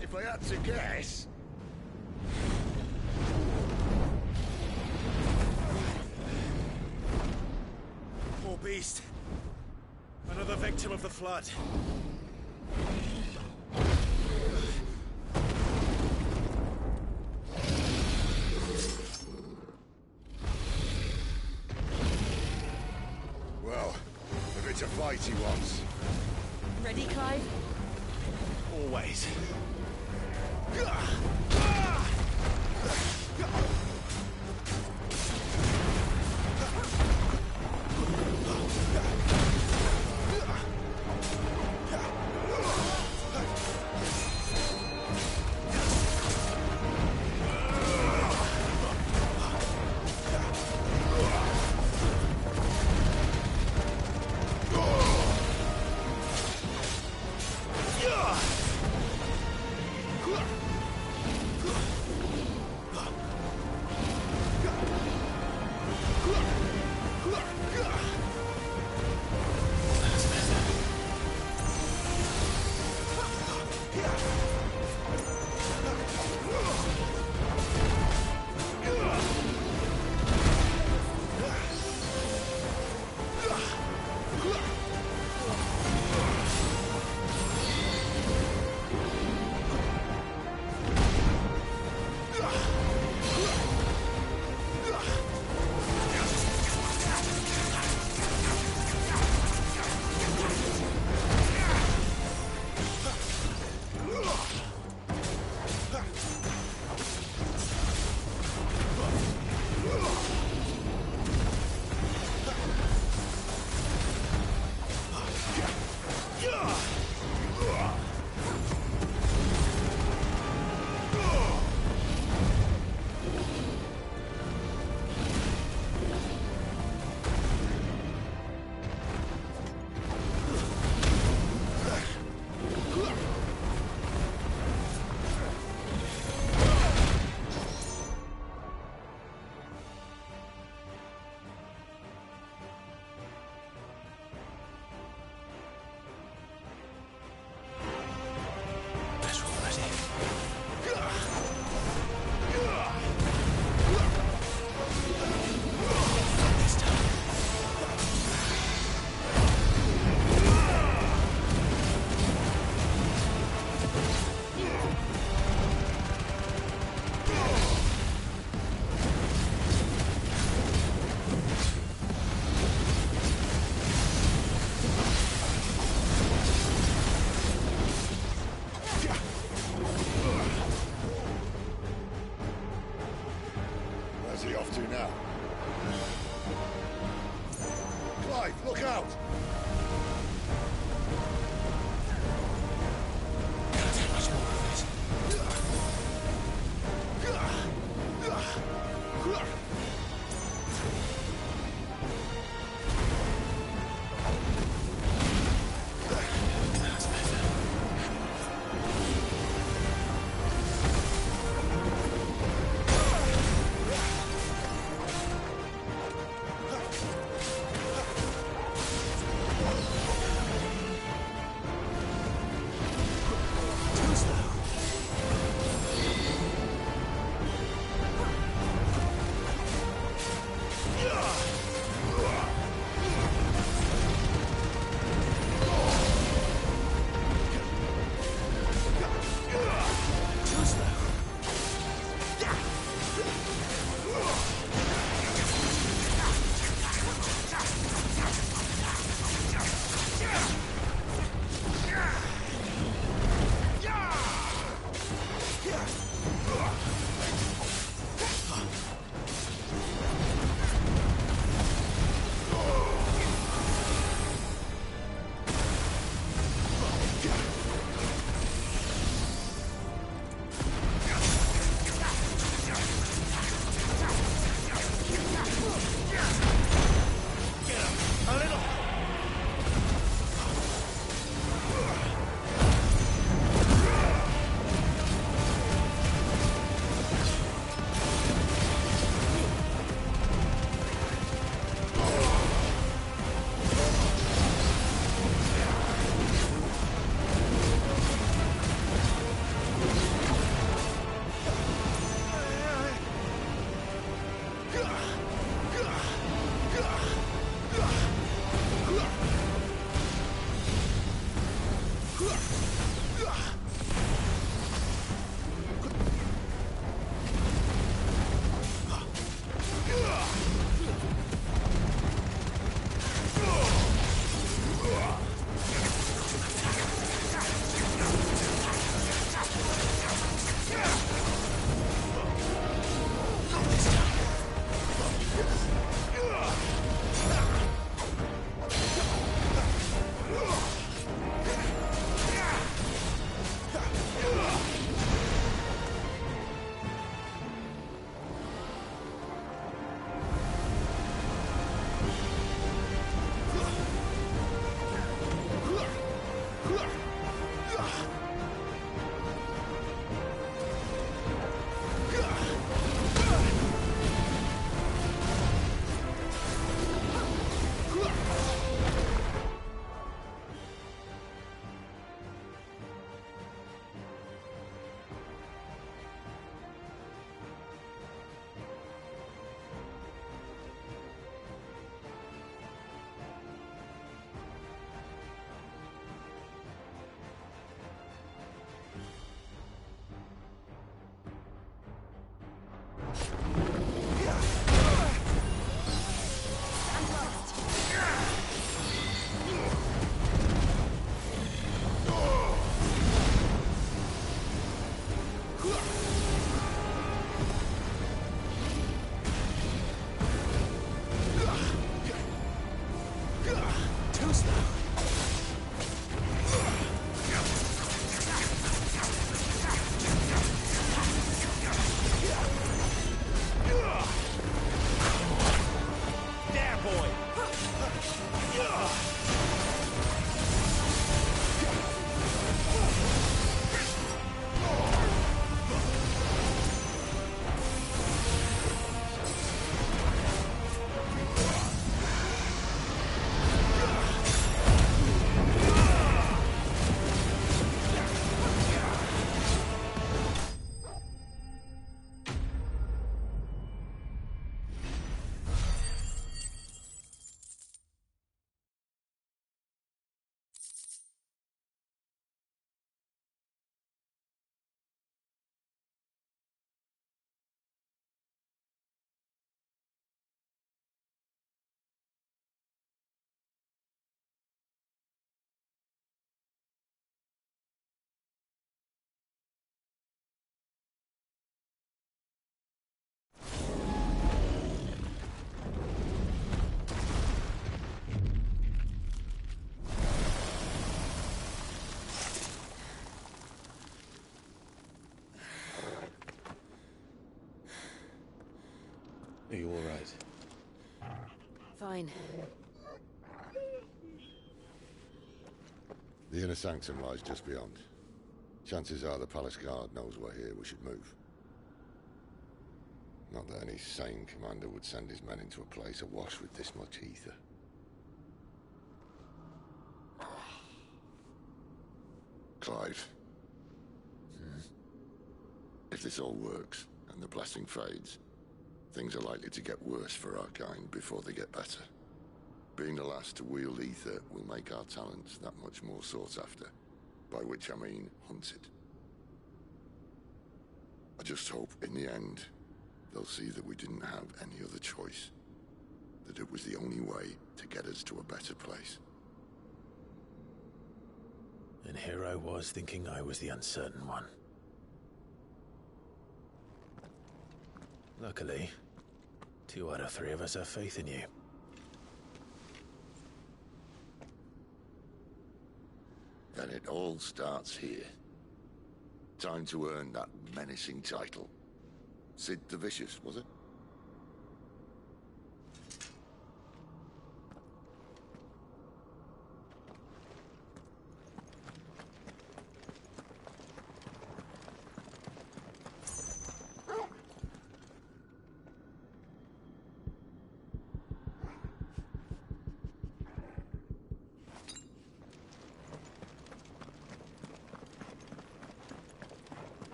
If I had to guess... Poor beast. Another victim of the Flood. Well, if it's a fight he wants. Ready, Clive? Always. to now. Clive, look out! Can't take much more of this. Are you all right? Fine. The inner sanctum lies just beyond. Chances are the palace guard knows we're here. We should move. Not that any sane commander would send his men into a place awash with this much ether. Clive. If this all works, and the blessing fades, things are likely to get worse for our kind before they get better. Being the last to wield ether will make our talents that much more sought after, by which I mean hunted. I just hope, in the end, they'll see that we didn't have any other choice. That it was the only way to get us to a better place. And here I was thinking I was the uncertain one. Luckily, 2 out of 3 of us have faith in you. Then it all starts here. Time to earn that menacing title. Sid the Vicious, was it?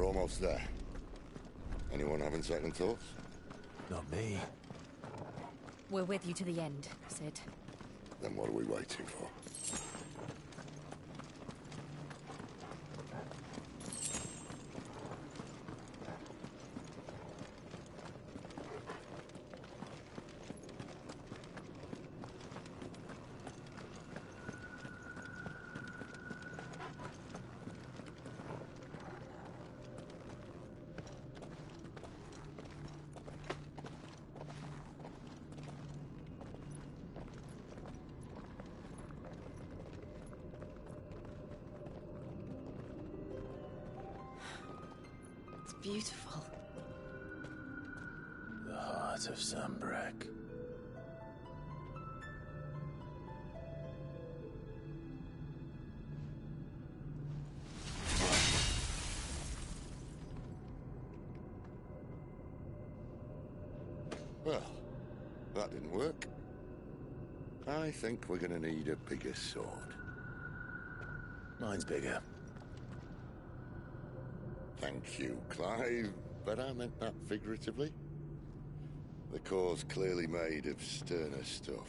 Almost there. Anyone having second thoughts? Not me. We're with you to the end, Sid. Then what are we waiting for? Beautiful. The heart of Sambrek. Well, that didn't work. I think we're gonna need a bigger sword. Mine's bigger. Thank you, Clive, but I meant that figuratively. The core's clearly made of sterner stuff.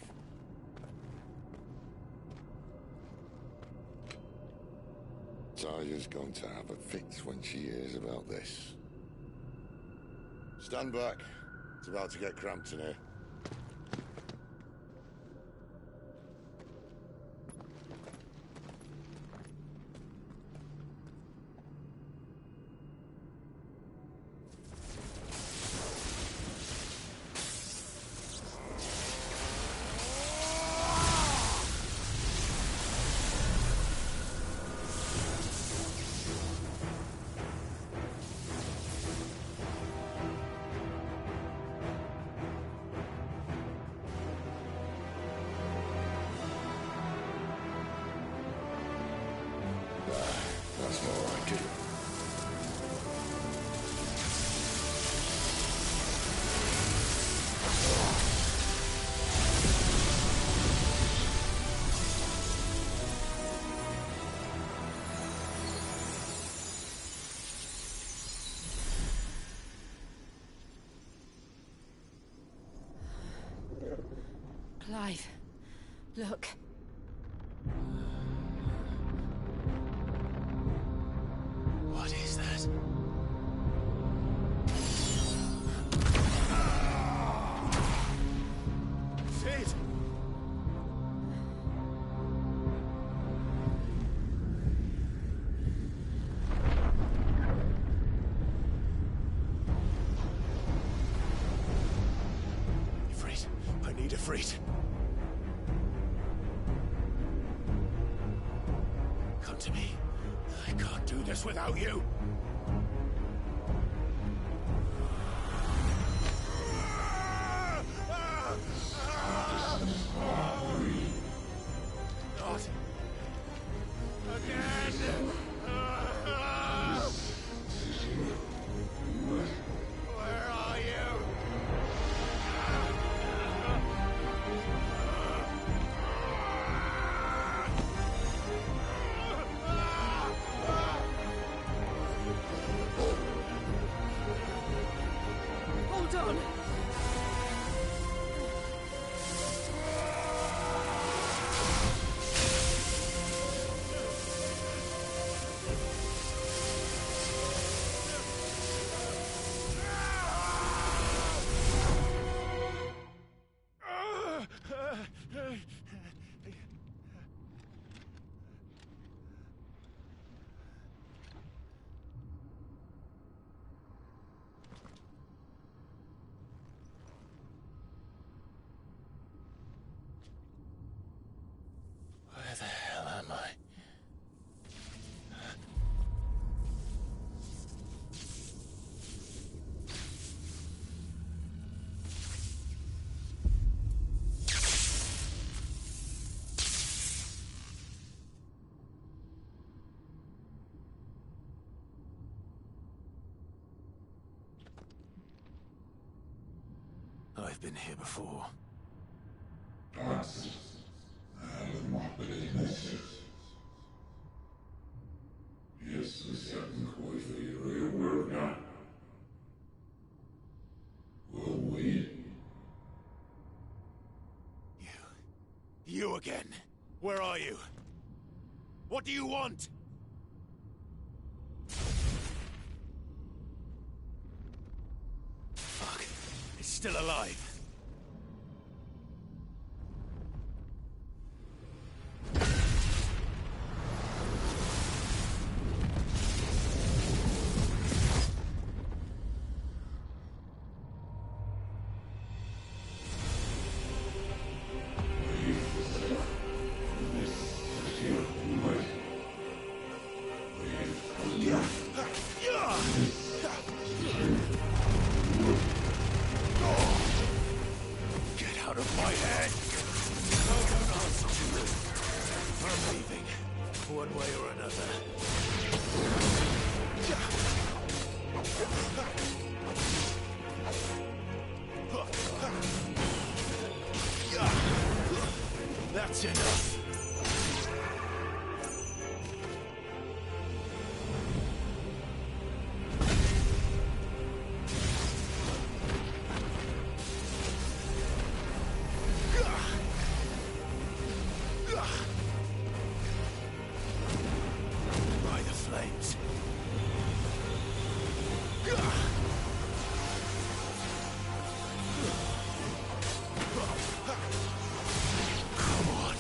Taya's going to have a fit when she hears about this. Stand back. It's about to get cramped in here. That's more like it. Clive, look. What is that? Sid! Ifrit, I need Ifrit. Come to me. I can't do this without you. Not again. Where are you? Hold on! Where the hell am I? I've been here before. You again. Where are you? What do you want? Fuck. It's still alive. Get out of my head! I don't answer to you. I'm leaving, one way or another. That's enough. By the flames. Come on.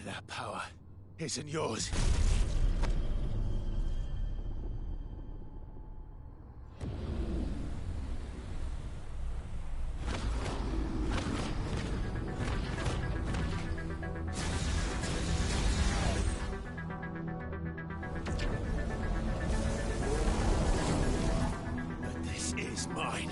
That power isn't yours. But this is mine.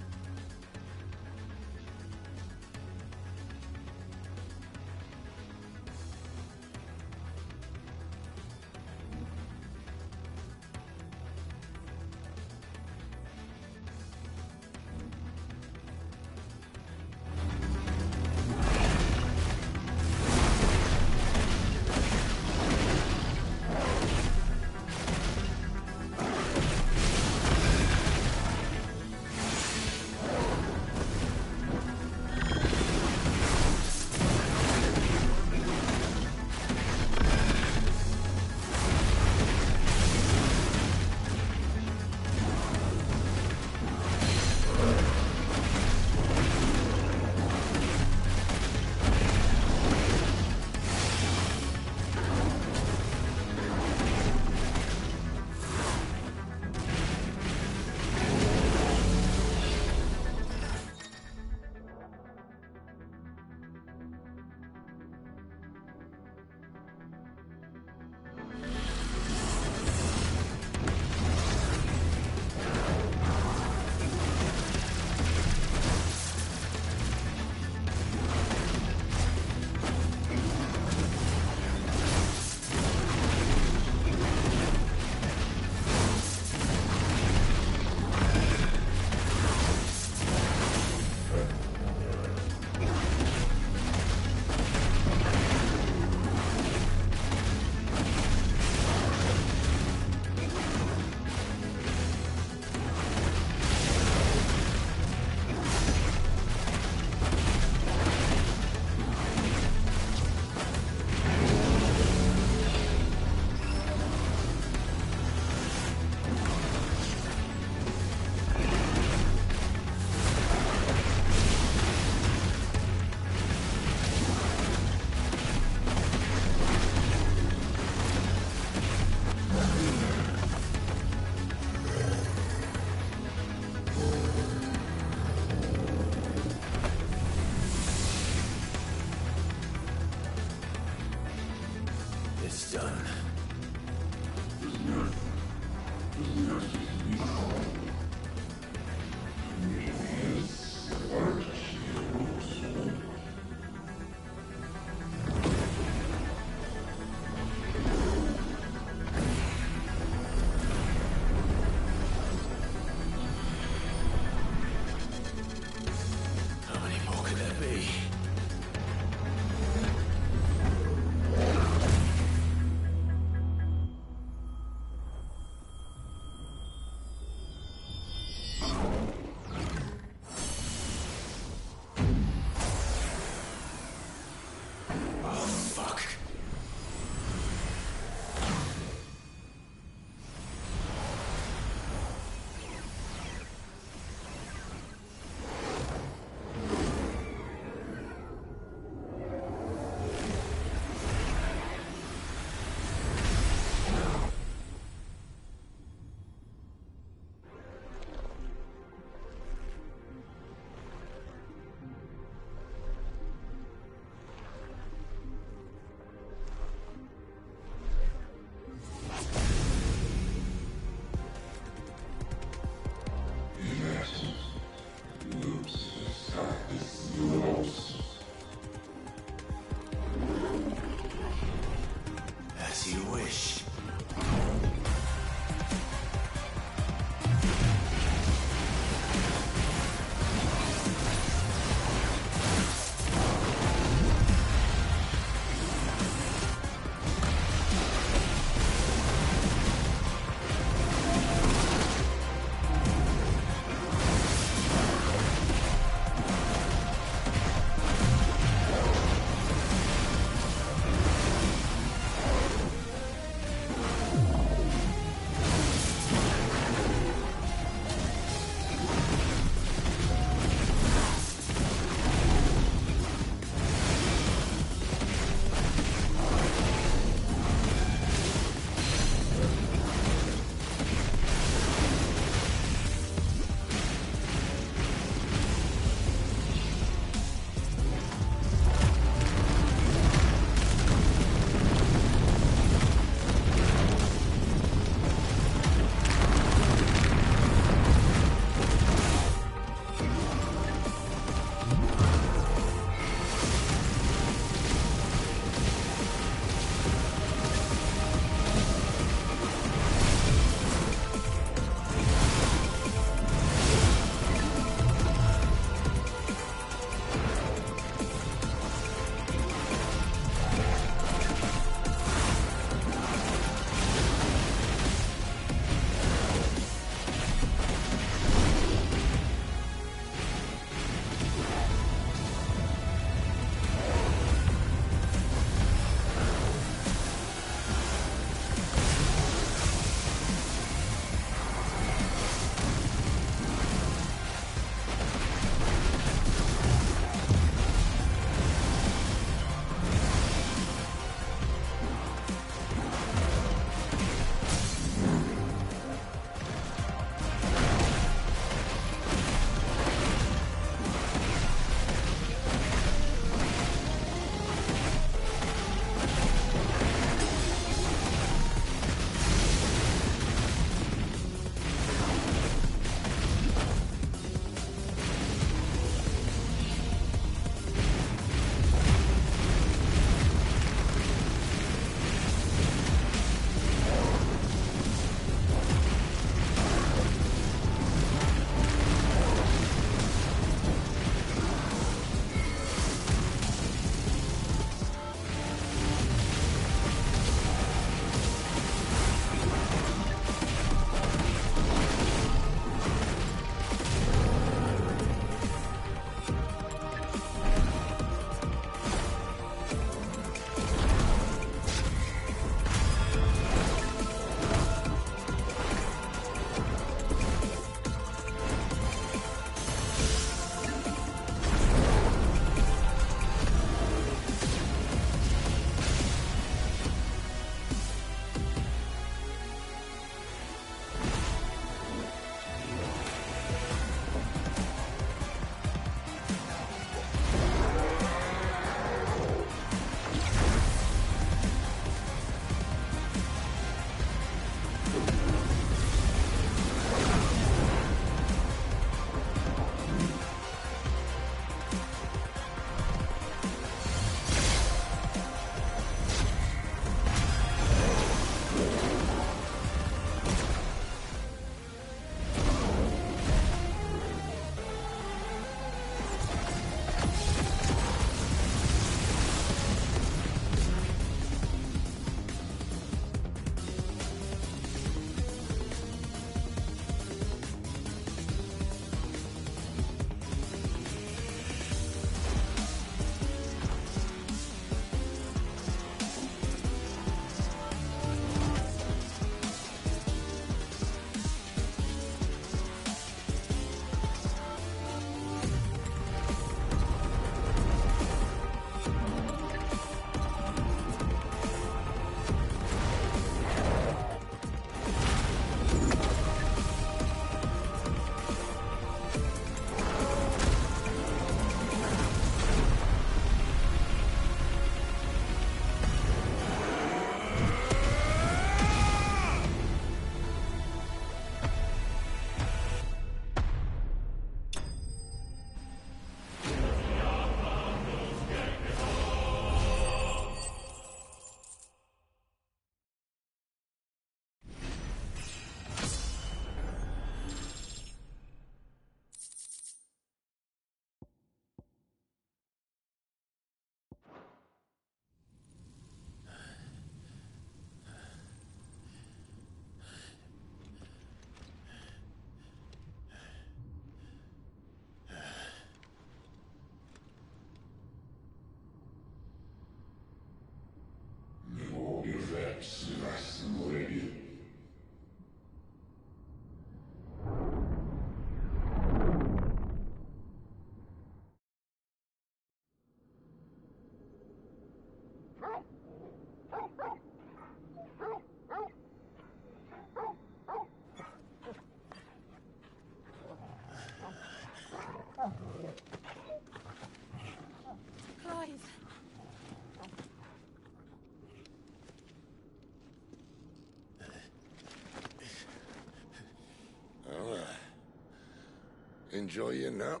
Enjoy your nap?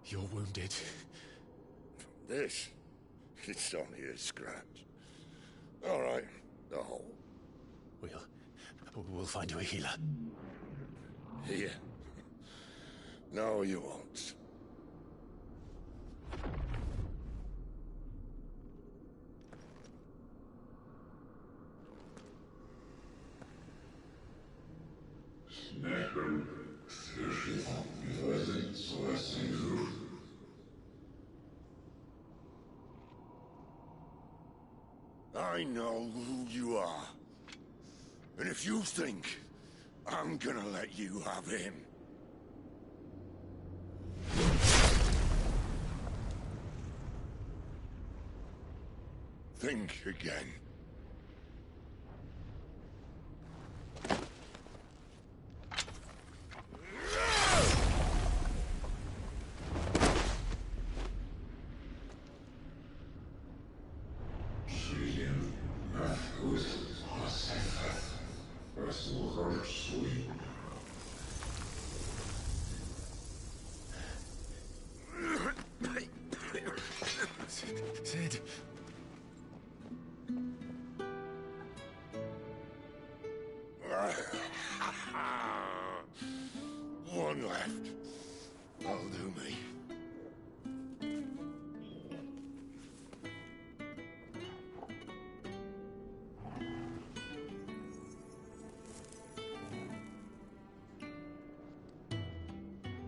You're wounded. This? It's only a scratch. All right, the hole. We'll find you a healer. Here. No, you won't. I know who you are. And if you think I'm gonna let you have him... think again. Sid. One left. That'll do me.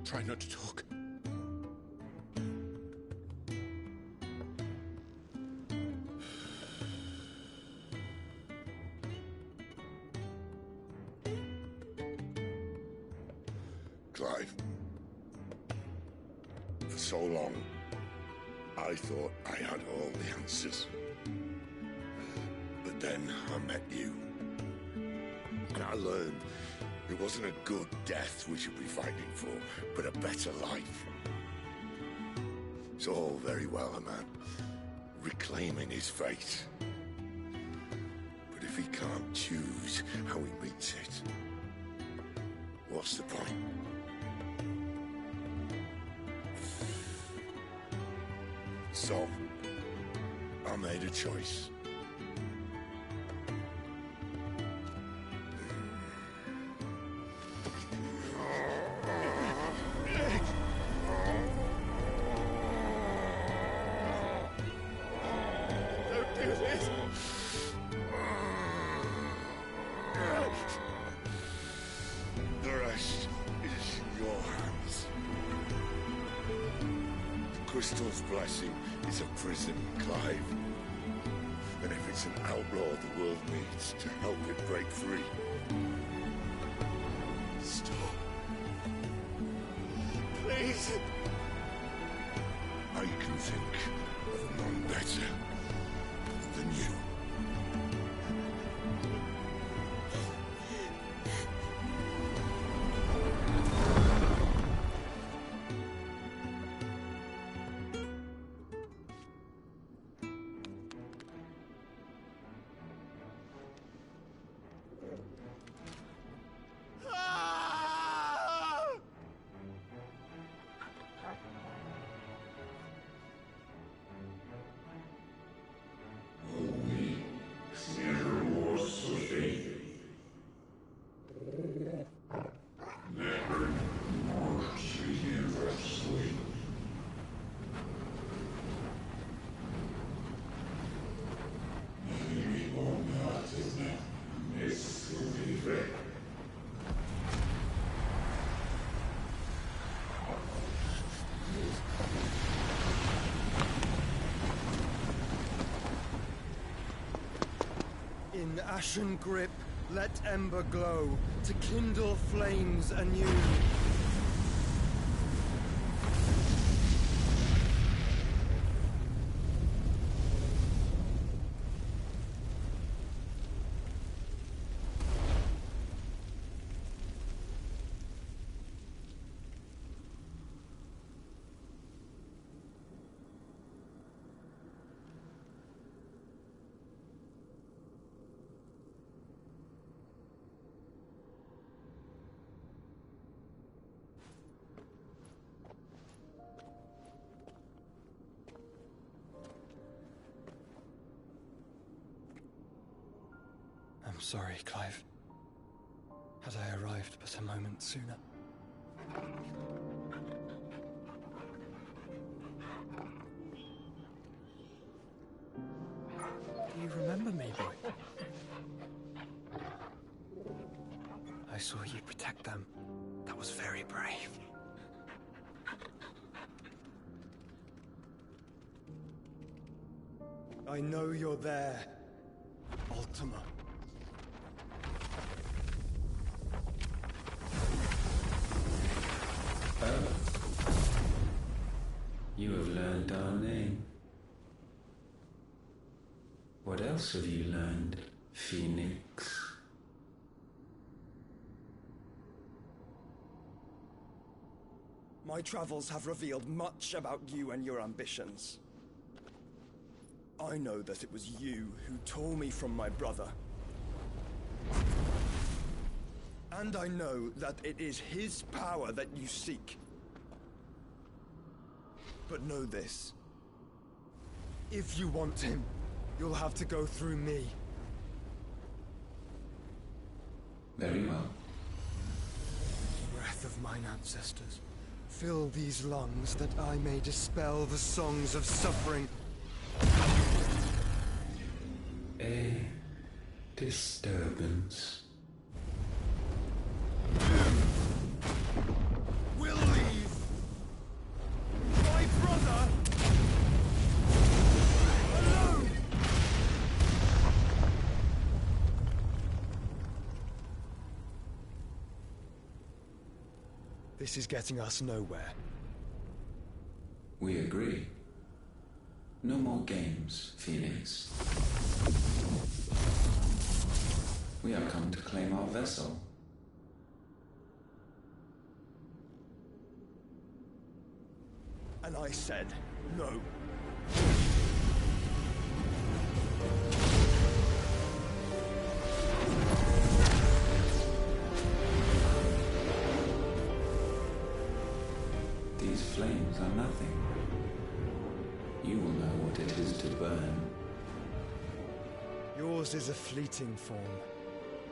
Try not to talk. Clive. For so long, I thought I had all the answers. But then I met you. And I learned it wasn't a good death we should be fighting for, but a better life. It's all very well a man reclaiming his fate. But if he can't choose how he meets it, what's the point? So, I made a choice. Don't do this! The rest is in your hands. The Crystal's blessing is a prison, Clive. And if it's an outlaw the world needs to help it break free... Stop. Please. I can think of none better than you. In ashen grip, let ember glow, to kindle flames anew. sorry, Clive. Had I arrived but a moment sooner. Do you remember me, boy? I saw you protect them. That was very brave. I know you're there, Ultima. Oh. You have learned our name. What else have you learned, Phoenix? My travels have revealed much about you and your ambitions. I know that it was you who tore me from my brother. And I know that it is his power that you seek. But know this. If you want him, you'll have to go through me. Very well. Breath of mine ancestors, fill these lungs that I may dispel the songs of suffering. A disturbance. We'll leave. My brother alone. This is getting us nowhere. We agree. No more games, Phoenix. We have come to claim our vessel. And I said no. These flames are nothing. You will know what it is to burn. Yours is a fleeting form.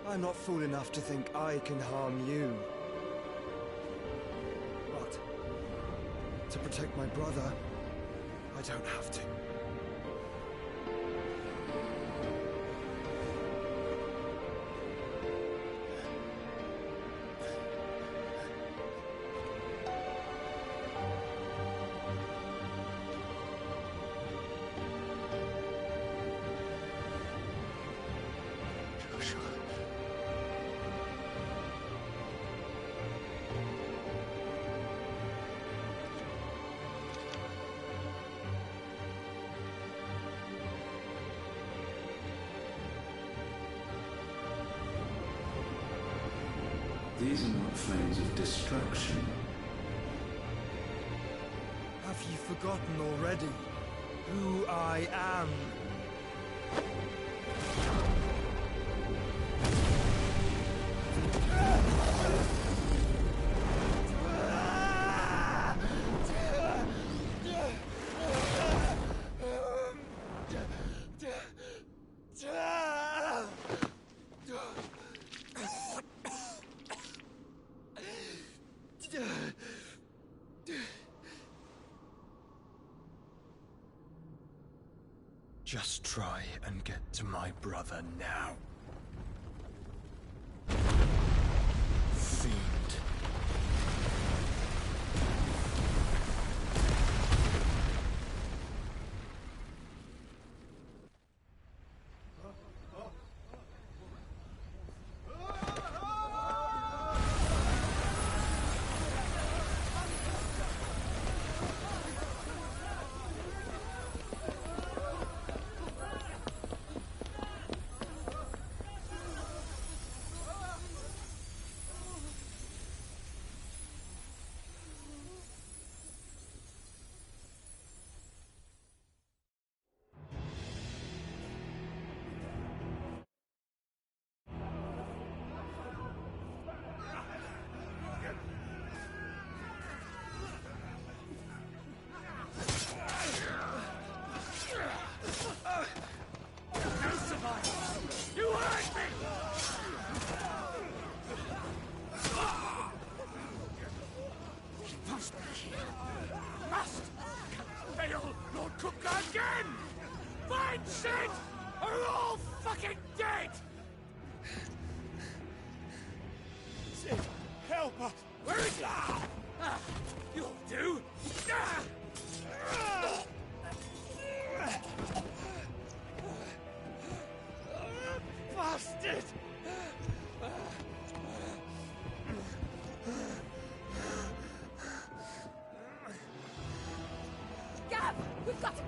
I'm not fool enough to think I can harm you. But to protect my brother, I don't have to. These are not flames of destruction. Have you forgotten already who I am? Just try and get to my brother now. Fiend.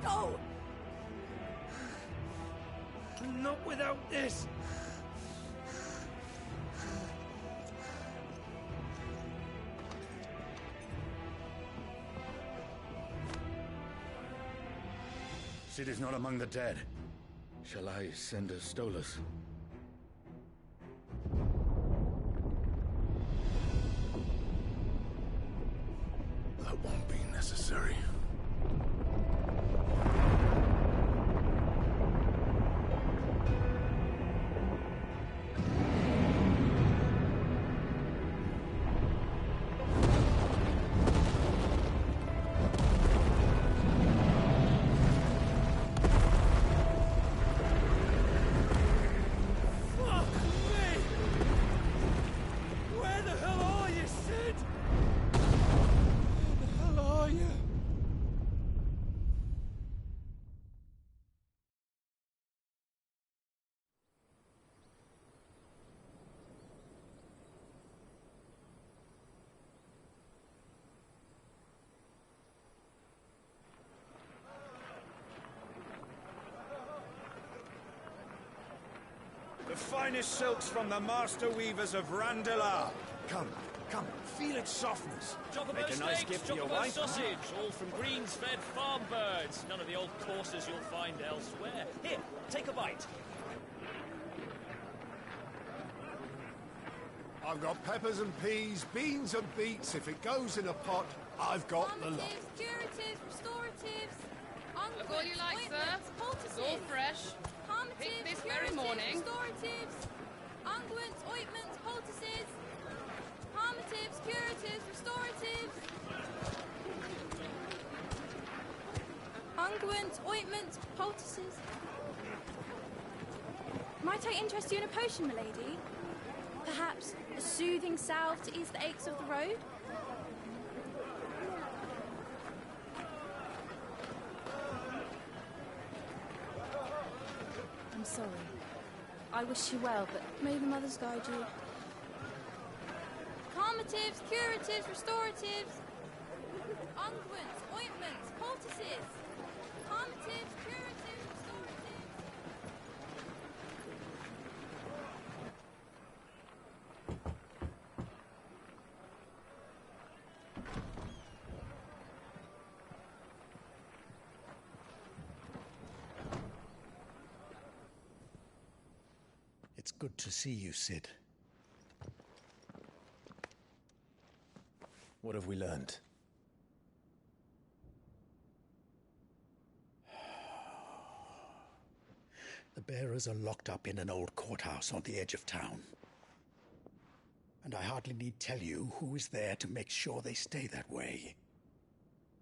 No! Not without this! Cid is not among the dead. Shall I send a Stolas? That won't be necessary. The finest silks from the master weavers of Randalar. Come, feel its softness. Make a nice gift for your wife. Sausage, all from greens-fed farm birds. None of the old courses you'll find elsewhere. Here, take a bite. I've got peppers and peas, beans and beets. If it goes in a pot, I've got the lot. Curatives, restoratives, Look all you like, sir. It's all fresh. Picked this very morning. Restoratives, unguents, ointments, poultices, palmatives, curatives, restoratives, unguents, ointments, poultices. Might I interest you in a potion, milady? Perhaps a soothing salve to ease the aches of the road? I'm sorry. I wish you well, but may the mothers guide you. Calmatives, curatives, restoratives, unguents, ointments, poultices. Calmatives, curatives, restoratives. It's good to see you, Cid. What have we learned? The bearers are locked up in an old courthouse on the edge of town. And I hardly need tell you who is there to make sure they stay that way.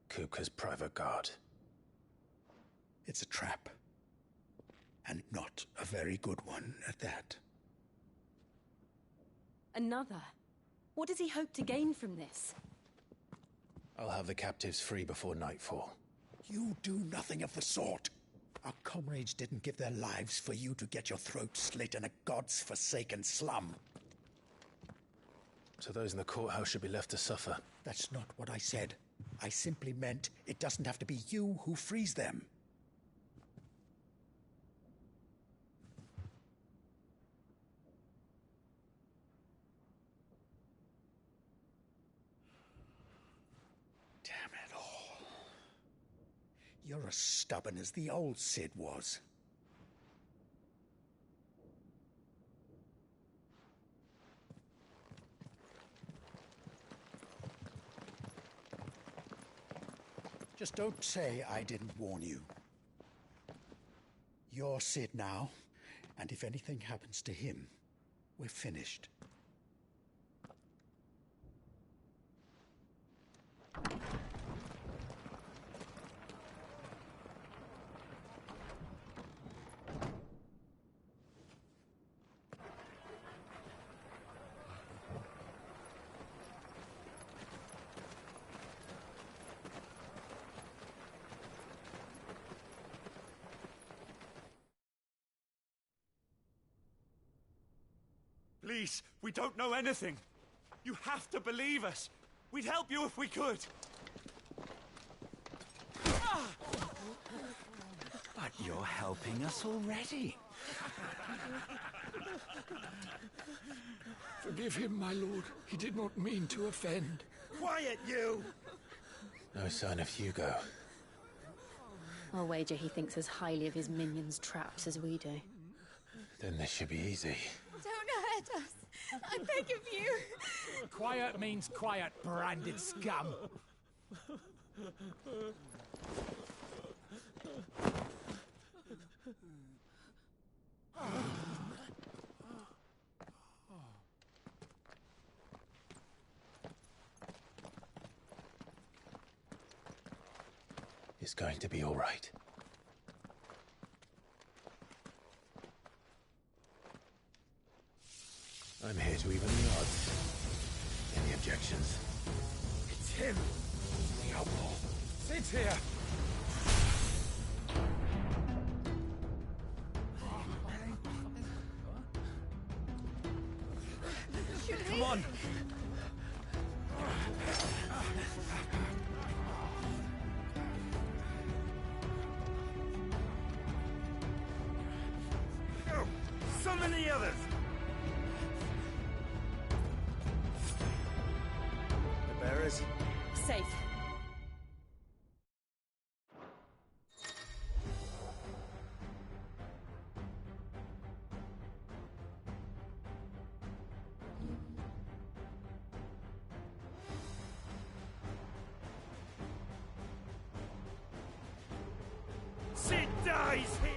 Kupka's private guard. It's a trap. And not a very good one at that. Another? What does he hope to gain from this? I'll have the captives free before nightfall. You do nothing of the sort. Our comrades didn't give their lives for you to get your throat slit in a god's-forsaken slum. So those in the courthouse should be left to suffer. That's not what I said. I simply meant it doesn't have to be you who frees them. You're as stubborn as the old Cid was. Just don't say I didn't warn you. You're Cid now, and if anything happens to him, we're finished. Please, we don't know anything. You have to believe us. We'd help you if we could. But you're helping us already. Forgive him, my lord. He did not mean to offend. Quiet, you! No sign of Hugo. I'll wager he thinks as highly of his minions' traps as we do. Then this should be easy. Don't hurt us. I beg of you. Quiet means quiet, branded scum. It's going to be all right. I'm here to even the odds. Any objections? It's him, the outlaw. Sit here. Come on! Go! Summon the others! The bearers? Safe. Sid dies here!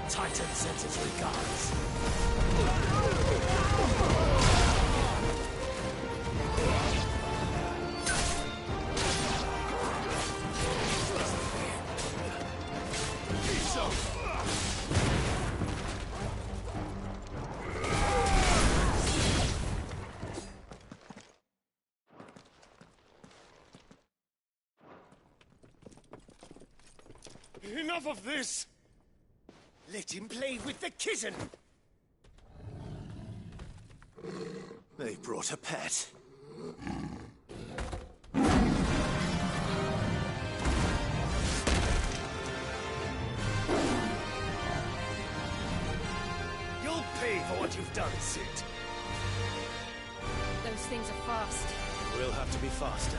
Titan sends its regards. Enough of this! Let him play with the kitten! They brought a pet. You'll pay for what you've done, Sid. Those things are fast. We'll have to be faster.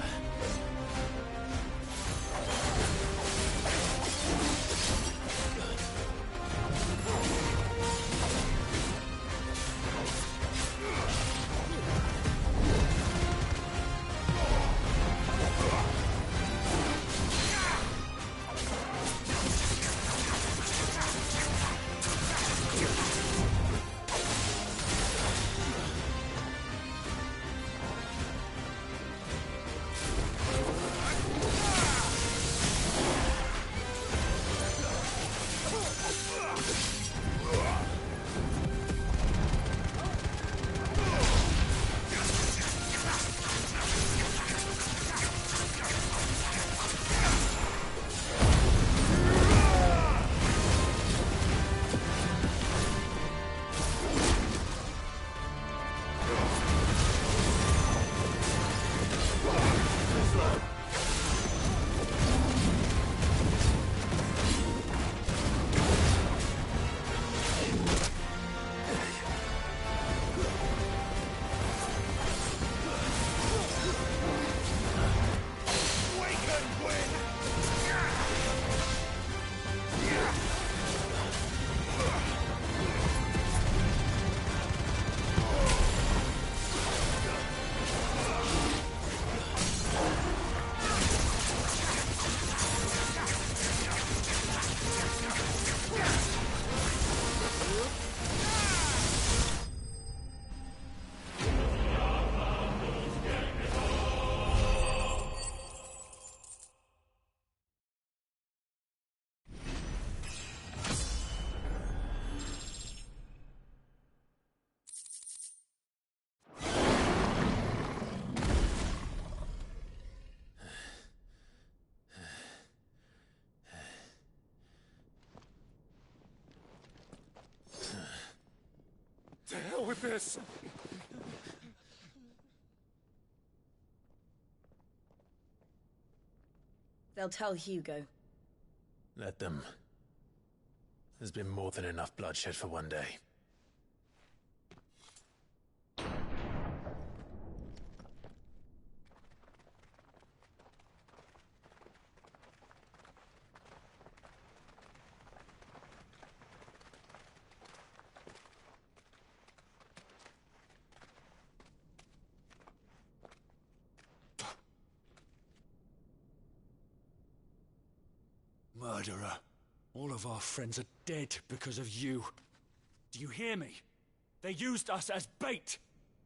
with this? They'll tell Hugo. Let them. There's been more than enough bloodshed for one day. Murderer. All of our friends are dead because of you. Do you hear me? They used us as bait.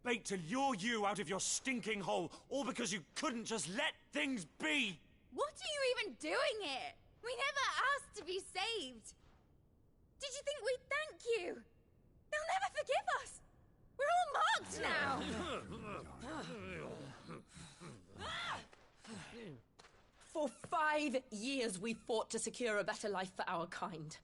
Bait to lure you out of your stinking hole, all because you couldn't just let things be. What are you even doing here? We never asked to be saved. Did you think we'd thank you? They'll never forgive us. We're all marked now. For 5 years we fought to secure a better life for our kind.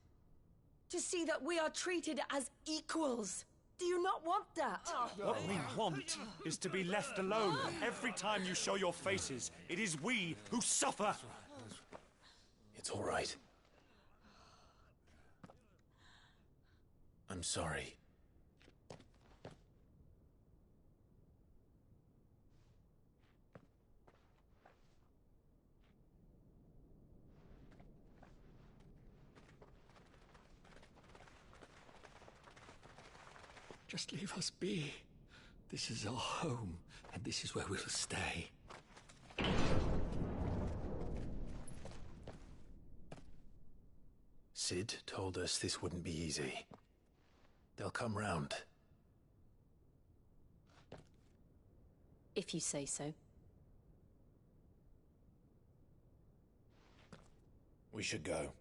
To see that we are treated as equals. Do you not want that? What we want is to be left alone. Every time you show your faces, it is we who suffer. It's all right. I'm sorry. Just leave us be. This is our home, and this is where we'll stay. Sid told us this wouldn't be easy. They'll come round. If you say so. We should go.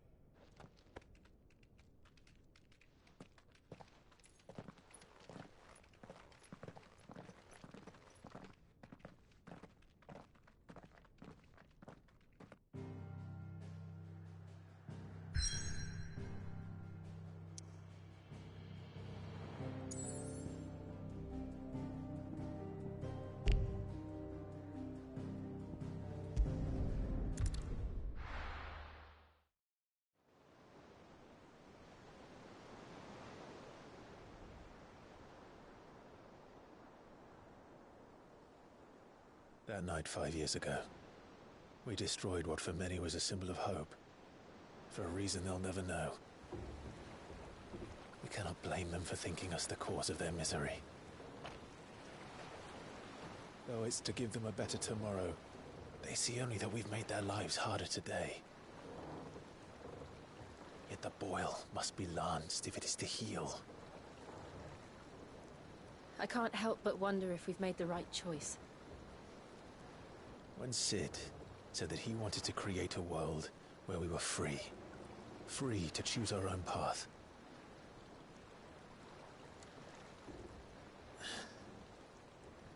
That night 5 years ago, we destroyed what for many was a symbol of hope. For a reason they'll never know. We cannot blame them for thinking us the cause of their misery. Though it's to give them a better tomorrow, they see only that we've made their lives harder today. Yet the boil must be lanced if it is to heal. I can't help but wonder if we've made the right choice. When Sid said that he wanted to create a world where we were free. Free to choose our own path.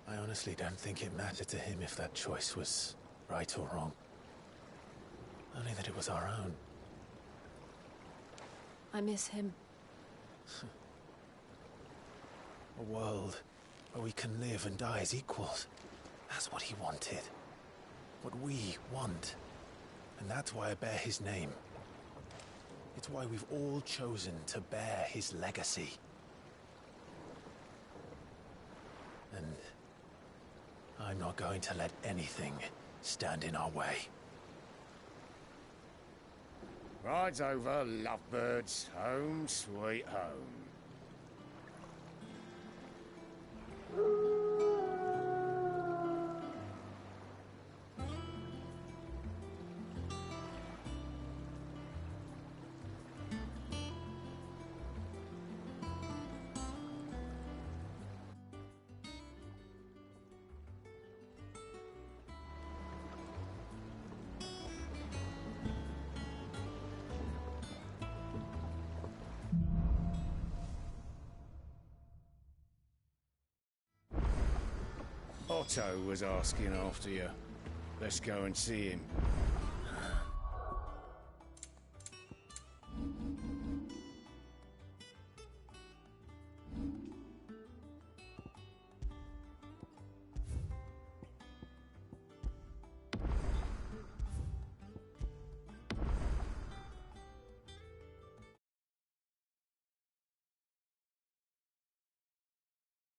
I honestly don't think it mattered to him if that choice was right or wrong. Only that it was our own. I miss him. A world where we can live and die as equals. That's what he wanted. What we want. And that's why I bear his name. It's why we've all chosen to bear his legacy. And I'm not going to let anything stand in our way. Ride's over, lovebirds. Home sweet home. Otto was asking after you. Let's go and see him.